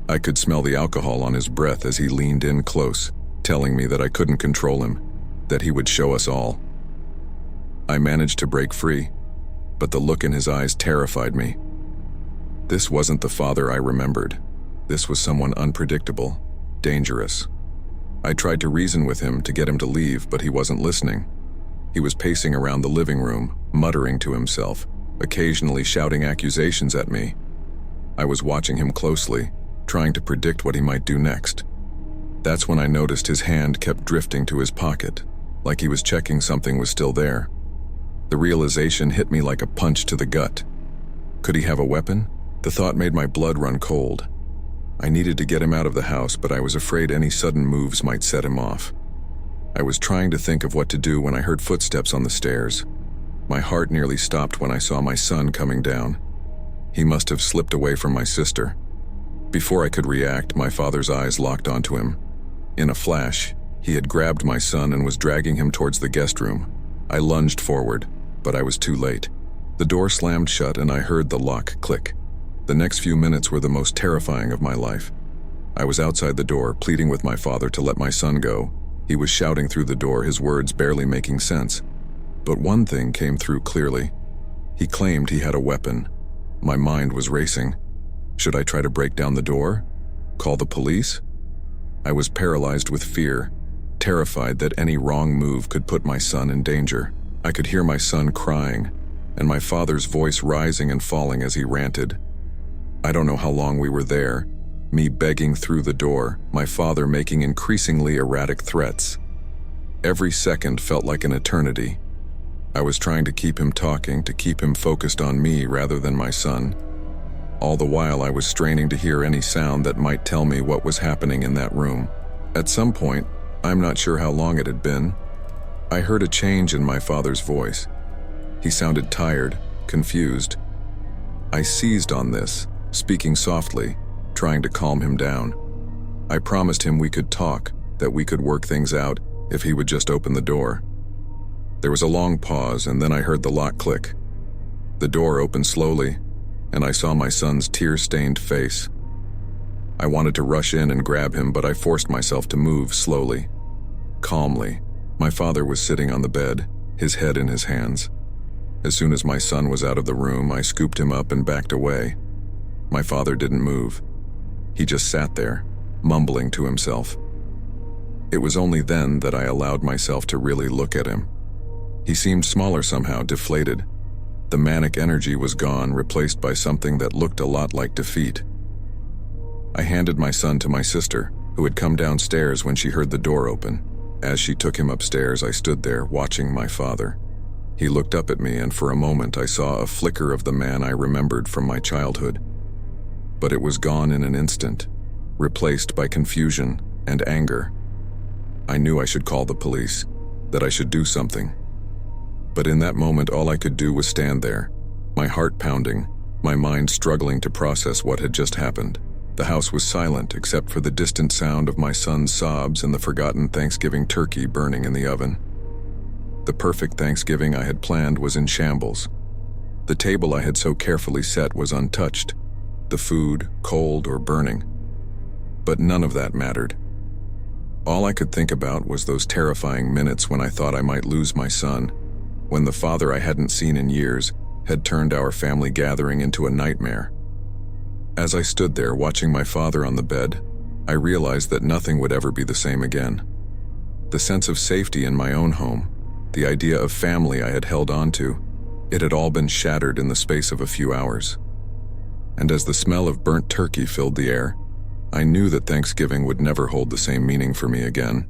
S1: I could smell the alcohol on his breath as he leaned in close, telling me that I couldn't control him, that he would show us all. I managed to break free, but the look in his eyes terrified me. This wasn't the father I remembered. This was someone unpredictable, dangerous. I tried to reason with him to get him to leave, but he wasn't listening. He was pacing around the living room, muttering to himself, occasionally shouting accusations at me. I was watching him closely, trying to predict what he might do next. That's when I noticed his hand kept drifting to his pocket, like he was checking something was still there. The realization hit me like a punch to the gut. Could he have a weapon? The thought made my blood run cold. I needed to get him out of the house, but I was afraid any sudden moves might set him off. I was trying to think of what to do when I heard footsteps on the stairs. My heart nearly stopped when I saw my son coming down. He must have slipped away from my sister. Before I could react, my father's eyes locked onto him. In a flash, he had grabbed my son and was dragging him towards the guest room. I lunged forward, but I was too late. The door slammed shut and I heard the lock click. The next few minutes were the most terrifying of my life. I was outside the door, pleading with my father to let my son go. He was shouting through the door, his words barely making sense. But one thing came through clearly. He claimed he had a weapon. My mind was racing. Should I try to break down the door? Call the police? I was paralyzed with fear, terrified that any wrong move could put my son in danger. I could hear my son crying, and my father's voice rising and falling as he ranted. I don't know how long we were there, me begging through the door, my father making increasingly erratic threats. Every second felt like an eternity. I was trying to keep him talking, to keep him focused on me rather than my son. All the while I was straining to hear any sound that might tell me what was happening in that room. At some point, I'm not sure how long it had been, I heard a change in my father's voice. He sounded tired, confused. I seized on this, speaking softly, trying to calm him down. I promised him we could talk, that we could work things out if he would just open the door. There was a long pause, and then I heard the lock click. The door opened slowly, and I saw my son's tear-stained face. I wanted to rush in and grab him, but I forced myself to move slowly, calmly. My father was sitting on the bed, his head in his hands. As soon as my son was out of the room, I scooped him up and backed away. My father didn't move. He just sat there, mumbling to himself. It was only then that I allowed myself to really look at him. He seemed smaller somehow, deflated. The manic energy was gone, replaced by something that looked a lot like defeat. I handed my son to my sister, who had come downstairs when she heard the door open. As she took him upstairs, I stood there, watching my father. He looked up at me, and for a moment I saw a flicker of the man I remembered from my childhood. But it was gone in an instant, replaced by confusion and anger. I knew I should call the police, that I should do something. But in that moment, all I could do was stand there, my heart pounding, my mind struggling to process what had just happened. The house was silent except for the distant sound of my son's sobs and the forgotten Thanksgiving turkey burning in the oven. The perfect Thanksgiving I had planned was in shambles. The table I had so carefully set was untouched, the food cold or burning. But none of that mattered. All I could think about was those terrifying minutes when I thought I might lose my son, when the father I hadn't seen in years had turned our family gathering into a nightmare. As I stood there watching my father on the bed, I realized that nothing would ever be the same again. The sense of safety in my own home, the idea of family I had held on to, it had all been shattered in the space of a few hours. And as the smell of burnt turkey filled the air, I knew that Thanksgiving would never hold the same meaning for me again.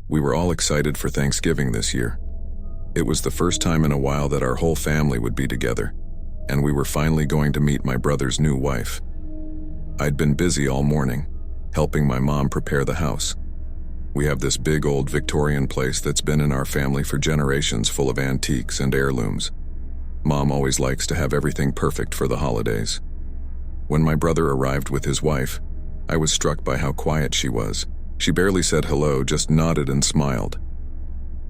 S1: We were all excited for Thanksgiving this year. It was the first time in a while that our whole family would be together, and we were finally going to meet my brother's new wife. I'd been busy all morning, helping my mom prepare the house. We have this big old Victorian place that's been in our family for generations, full of antiques and heirlooms. Mom always likes to have everything perfect for the holidays. When my brother arrived with his wife, I was struck by how quiet she was. She barely said hello, just nodded and smiled.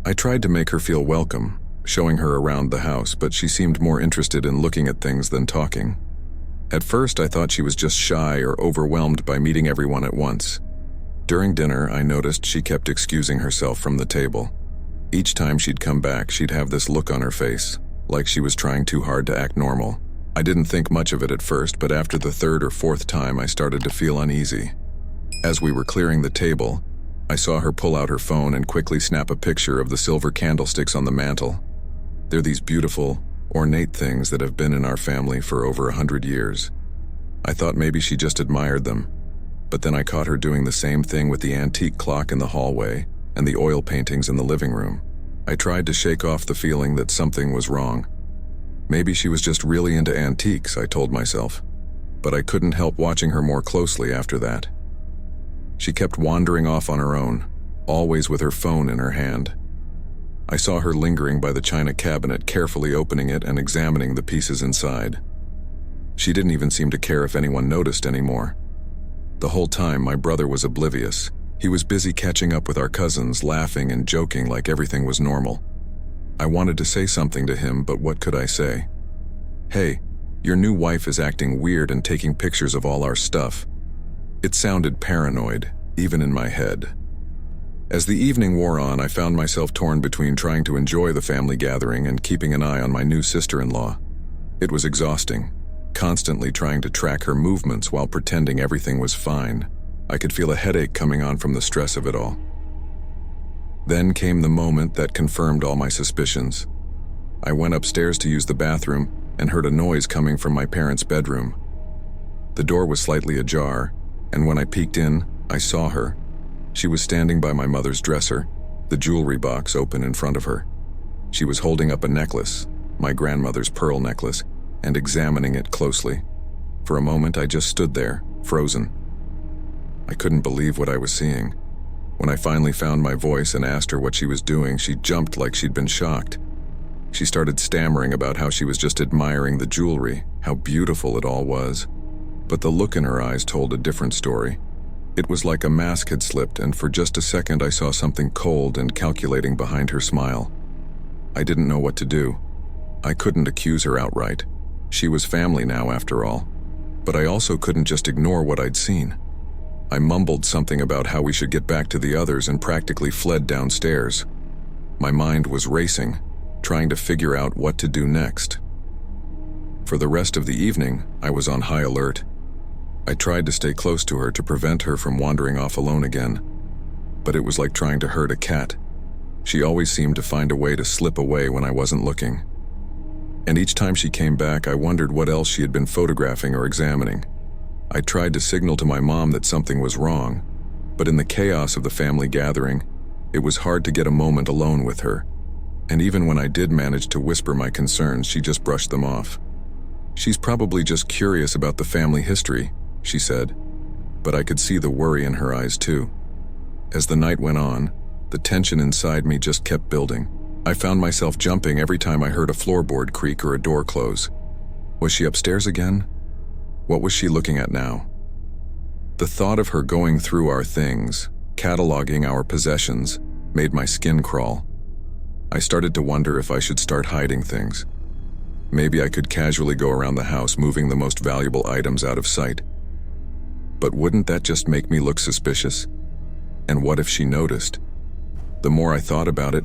S1: I tried to make her feel welcome, showing her around the house, but she seemed more interested in looking at things than talking. At first, I thought she was just shy or overwhelmed by meeting everyone at once. During dinner, I noticed she kept excusing herself from the table. Each time she'd come back, she'd have this look on her face, like she was trying too hard to act normal. I didn't think much of it at first, but after the third or fourth time, I started to feel uneasy. As we were clearing the table, I saw her pull out her phone and quickly snap a picture of the silver candlesticks on the mantel. They're these beautiful, ornate things that have been in our family for over 100 years. I thought maybe she just admired them, but then I caught her doing the same thing with the antique clock in the hallway and the oil paintings in the living room. I tried to shake off the feeling that something was wrong. Maybe she was just really into antiques, I told myself, but I couldn't help watching her more closely after that. She kept wandering off on her own, always with her phone in her hand. I saw her lingering by the china cabinet, carefully opening it and examining the pieces inside. She didn't even seem to care if anyone noticed anymore. The whole time, my brother was oblivious. He was busy catching up with our cousins, laughing and joking like everything was normal. I wanted to say something to him, but what could I say? "Hey, your new wife is acting weird and taking pictures of all our stuff." It sounded paranoid, even in my head. As the evening wore on, I found myself torn between trying to enjoy the family gathering and keeping an eye on my new sister-in-law. It was exhausting, constantly trying to track her movements while pretending everything was fine. I could feel a headache coming on from the stress of it all. Then came the moment that confirmed all my suspicions. I went upstairs to use the bathroom and heard a noise coming from my parents' bedroom. The door was slightly ajar, and when I peeked in, I saw her. She was standing by my mother's dresser, the jewelry box open in front of her. She was holding up a necklace, my grandmother's pearl necklace, and examining it closely. For a moment, I just stood there, frozen. I couldn't believe what I was seeing. When I finally found my voice and asked her what she was doing, she jumped like she'd been shocked. She started stammering about how she was just admiring the jewelry, how beautiful it all was. But the look in her eyes told a different story. It was like a mask had slipped, and for just a second I saw something cold and calculating behind her smile. I didn't know what to do. I couldn't accuse her outright. She was family now, after all. But I also couldn't just ignore what I'd seen. I mumbled something about how we should get back to the others and practically fled downstairs. My mind was racing, trying to figure out what to do next. For the rest of the evening, I was on high alert. I tried to stay close to her to prevent her from wandering off alone again, but it was like trying to herd a cat. She always seemed to find a way to slip away when I wasn't looking. And each time she came back, I wondered what else she had been photographing or examining. I tried to signal to my mom that something was wrong, but in the chaos of the family gathering, it was hard to get a moment alone with her. And even when I did manage to whisper my concerns, she just brushed them off. "She's probably just curious about the family history," she said, but I could see the worry in her eyes too. As the night went on, the tension inside me just kept building. I found myself jumping every time I heard a floorboard creak or a door close. Was she upstairs again? What was she looking at now? The thought of her going through our things, cataloging our possessions, made my skin crawl. I started to wonder if I should start hiding things. Maybe I could casually go around the house moving the most valuable items out of sight. But wouldn't that just make me look suspicious? And what if she noticed? The more I thought about it,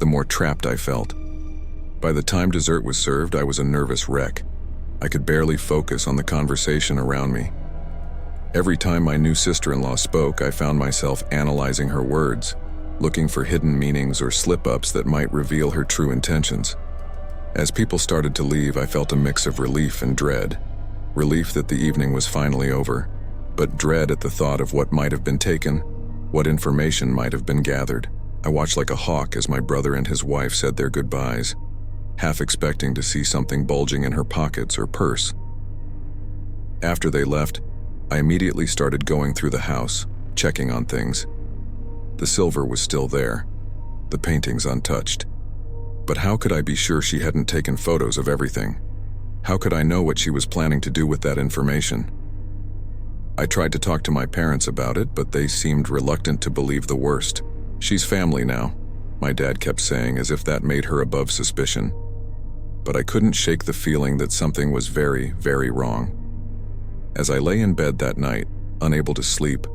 S1: the more trapped I felt. By the time dessert was served, I was a nervous wreck. I could barely focus on the conversation around me. Every time my new sister-in-law spoke, I found myself analyzing her words, looking for hidden meanings or slip-ups that might reveal her true intentions. As people started to leave, I felt a mix of relief and dread. Relief that the evening was finally over, but dread at the thought of what might have been taken, what information might have been gathered. I watched like a hawk as my brother and his wife said their goodbyes, half expecting to see something bulging in her pockets or purse. After they left, I immediately started going through the house, checking on things. The silver was still there, the paintings untouched. But how could I be sure she hadn't taken photos of everything? How could I know what she was planning to do with that information? I tried to talk to my parents about it, but they seemed reluctant to believe the worst. "She's family now," my dad kept saying, as if that made her above suspicion. But I couldn't shake the feeling that something was very, very wrong. As I lay in bed that night, unable to sleep,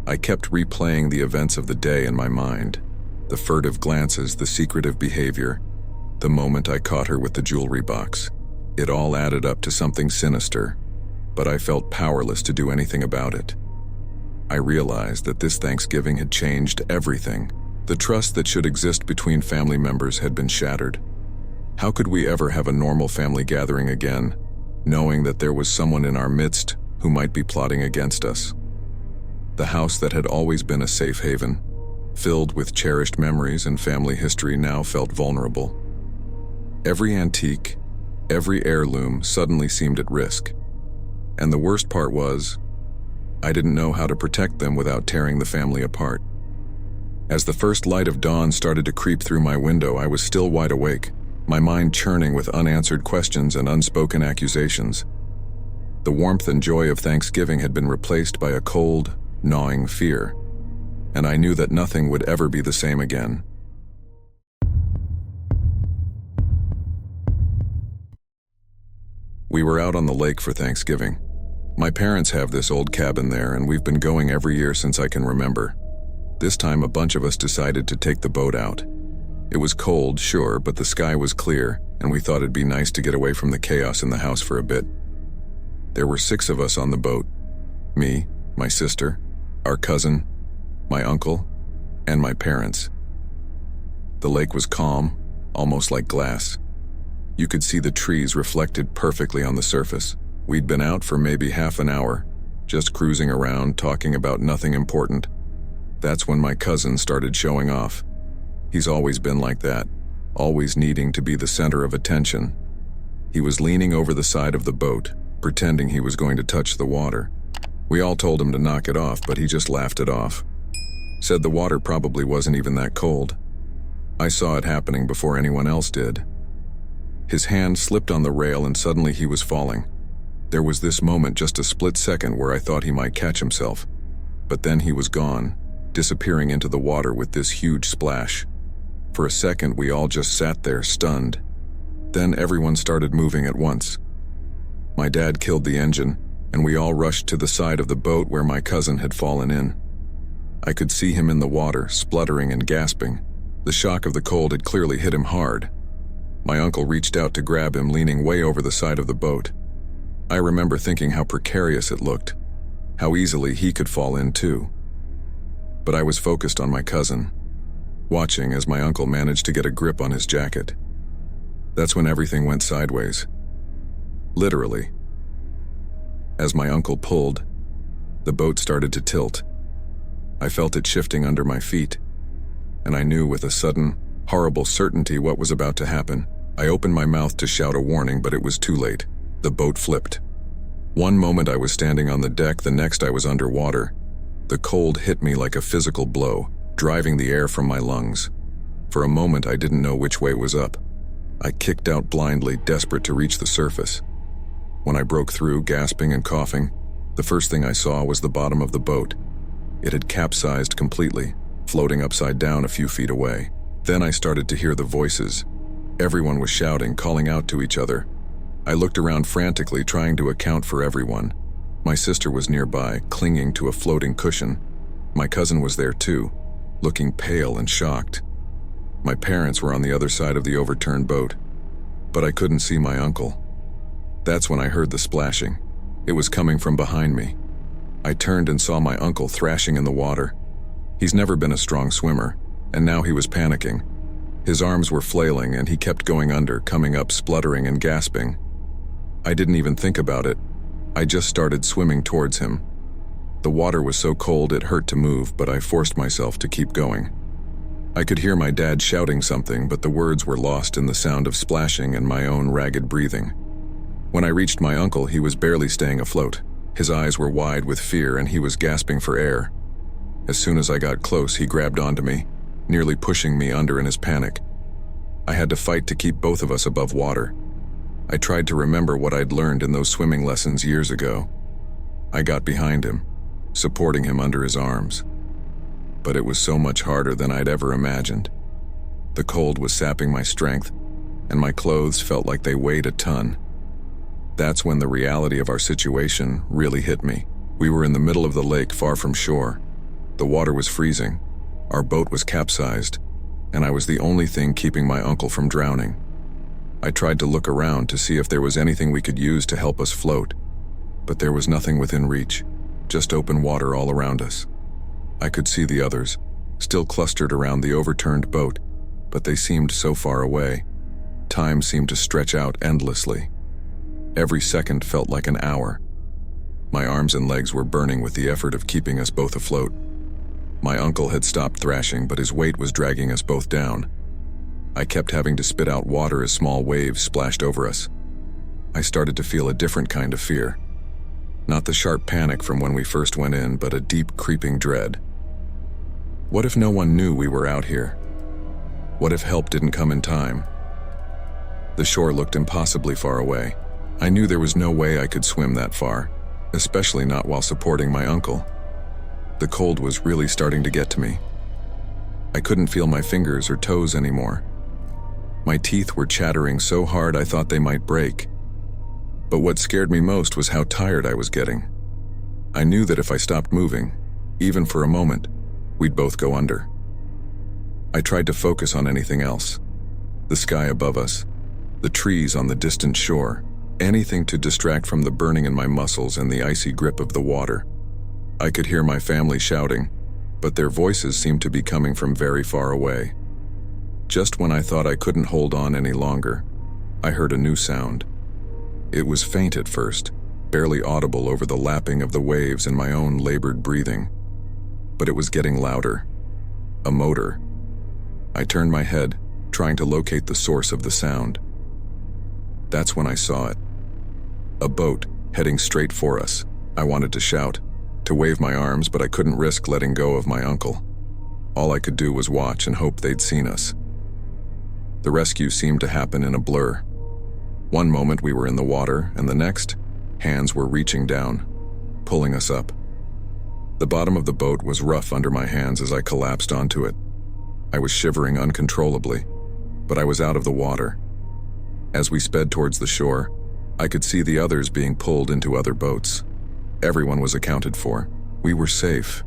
S1: I kept replaying the events of the day in my mind. The furtive glances, the secretive behavior, the moment I caught her with the jewelry box. It all added up to something sinister, but I felt powerless to do anything about it. I realized that this Thanksgiving had changed everything. The trust that should exist between family members had been shattered. How could we ever have a normal family gathering again, knowing that there was someone in our midst who might be plotting against us? The house that had always been a safe haven, filled with cherished memories and family history, now felt vulnerable. Every antique, every heirloom suddenly seemed at risk. And the worst part was, I didn't know how to protect them without tearing the family apart. As the first light of dawn started to creep through my window, I was still wide awake, my mind churning with unanswered questions and unspoken accusations. The warmth and joy of Thanksgiving had been replaced by a cold, gnawing fear, and I knew that nothing would ever be the same again. We were out on the lake for Thanksgiving. My parents have this old cabin there, and we've been going every year since I can remember. This time, a bunch of us decided to take the boat out. It was cold, sure, but the sky was clear, and we thought it'd be nice to get away from the chaos in the house for a bit. There were 6 of us on the boat. Me, my sister, our cousin, my uncle, and my parents. The lake was calm, almost like glass. You could see the trees reflected perfectly on the surface. We'd been out for maybe half an hour, just cruising around, talking about nothing important. That's when my cousin started showing off. He's always been like that, always needing to be the center of attention. He was leaning over the side of the boat, pretending he was going to touch the water. We all told him to knock it off, but he just laughed it off. Said the water probably wasn't even that cold. I saw it happening before anyone else did. His hand slipped on the rail and suddenly he was falling. There was this moment, just a split second, where I thought he might catch himself. But then he was gone, disappearing into the water with this huge splash. For a second, we all just sat there, stunned. Then everyone started moving at once. My dad killed the engine, and we all rushed to the side of the boat where my cousin had fallen in. I could see him in the water, spluttering and gasping. The shock of the cold had clearly hit him hard. My uncle reached out to grab him, leaning way over the side of the boat. I remember thinking how precarious it looked, how easily he could fall in too. But I was focused on my cousin, watching as my uncle managed to get a grip on his jacket. That's when everything went sideways. Literally. As my uncle pulled, the boat started to tilt. I felt it shifting under my feet, and I knew with a sudden, horrible certainty what was about to happen. I opened my mouth to shout a warning, but it was too late. The boat flipped. One moment I was standing on the deck, the next I was underwater. The cold hit me like a physical blow, driving the air from my lungs. For a moment I didn't know which way was up. I kicked out blindly, desperate to reach the surface. When I broke through, gasping and coughing, the first thing I saw was the bottom of the boat. It had capsized completely, floating upside down a few feet away. Then I started to hear the voices. Everyone was shouting, calling out to each other. I looked around frantically, trying to account for everyone. My sister was nearby, clinging to a floating cushion. My cousin was there too, looking pale and shocked. My parents were on the other side of the overturned boat, but I couldn't see my uncle. That's when I heard the splashing. It was coming from behind me. I turned and saw my uncle thrashing in the water. He's never been a strong swimmer, and now he was panicking. His arms were flailing and he kept going under, coming up spluttering and gasping. I didn't even think about it. I just started swimming towards him. The water was so cold it hurt to move, but I forced myself to keep going. I could hear my dad shouting something, but the words were lost in the sound of splashing and my own ragged breathing. When I reached my uncle, he was barely staying afloat. His eyes were wide with fear and he was gasping for air. As soon as I got close, he grabbed onto me, nearly pushing me under in his panic. I had to fight to keep both of us above water. I tried to remember what I'd learned in those swimming lessons years ago. I got behind him, supporting him under his arms. But it was so much harder than I'd ever imagined. The cold was sapping my strength, and my clothes felt like they weighed a ton. That's when the reality of our situation really hit me. We were in the middle of the lake, far from shore. The water was freezing, our boat was capsized, and I was the only thing keeping my uncle from drowning. I tried to look around to see if there was anything we could use to help us float, but there was nothing within reach, just open water all around us. I could see the others, still clustered around the overturned boat, but they seemed so far away. Time seemed to stretch out endlessly. Every second felt like an hour. My arms and legs were burning with the effort of keeping us both afloat. My uncle had stopped thrashing, but his weight was dragging us both down. I kept having to spit out water as small waves splashed over us. I started to feel a different kind of fear. Not the sharp panic from when we first went in, but a deep, creeping dread. What if no one knew we were out here? What if help didn't come in time? The shore looked impossibly far away. I knew there was no way I could swim that far, especially not while supporting my uncle. The cold was really starting to get to me. I couldn't feel my fingers or toes anymore. My teeth were chattering so hard I thought they might break. But what scared me most was how tired I was getting. I knew that if I stopped moving, even for a moment, we'd both go under. I tried to focus on anything else. The sky above us, the trees on the distant shore, anything to distract from the burning in my muscles and the icy grip of the water. I could hear my family shouting, but their voices seemed to be coming from very far away. Just when I thought I couldn't hold on any longer, I heard a new sound. It was faint at first, barely audible over the lapping of the waves and my own labored breathing. But it was getting louder. A motor. I turned my head, trying to locate the source of the sound. That's when I saw it. A boat heading straight for us. I wanted to shout, to wave my arms, but I couldn't risk letting go of my uncle. All I could do was watch and hope they'd seen us. The rescue seemed to happen in a blur. One moment we were in the water, and the next, hands were reaching down, pulling us up. The bottom of the boat was rough under my hands as I collapsed onto it. I was shivering uncontrollably, but I was out of the water. As we sped towards the shore, I could see the others being pulled into other boats. Everyone was accounted for. We were safe.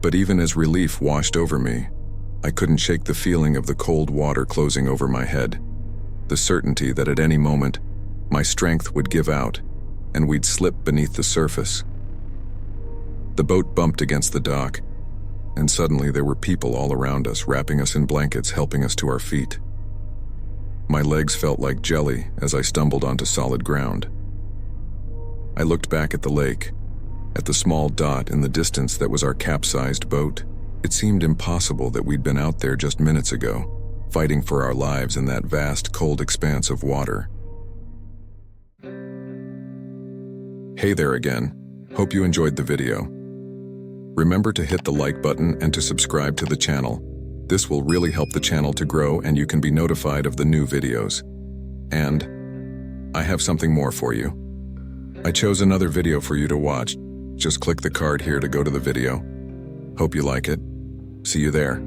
S1: But even as relief washed over me, I couldn't shake the feeling of the cold water closing over my head, the certainty that at any moment, my strength would give out, and we'd slip beneath the surface. The boat bumped against the dock, and suddenly there were people all around us, wrapping us in blankets, helping us to our feet. My legs felt like jelly as I stumbled onto solid ground. I looked back at the lake, at the small dot in the distance that was our capsized boat. It seemed impossible that we'd been out there just minutes ago, fighting for our lives in that vast, cold expanse of water. Hey there again. Hope you enjoyed the video. Remember to hit the like button and to subscribe to the channel. This will really help the channel to grow and you can be notified of the new videos. And I have something more for you. I chose another video for you to watch. Just click the card here to go to the video. Hope you like it. See you there.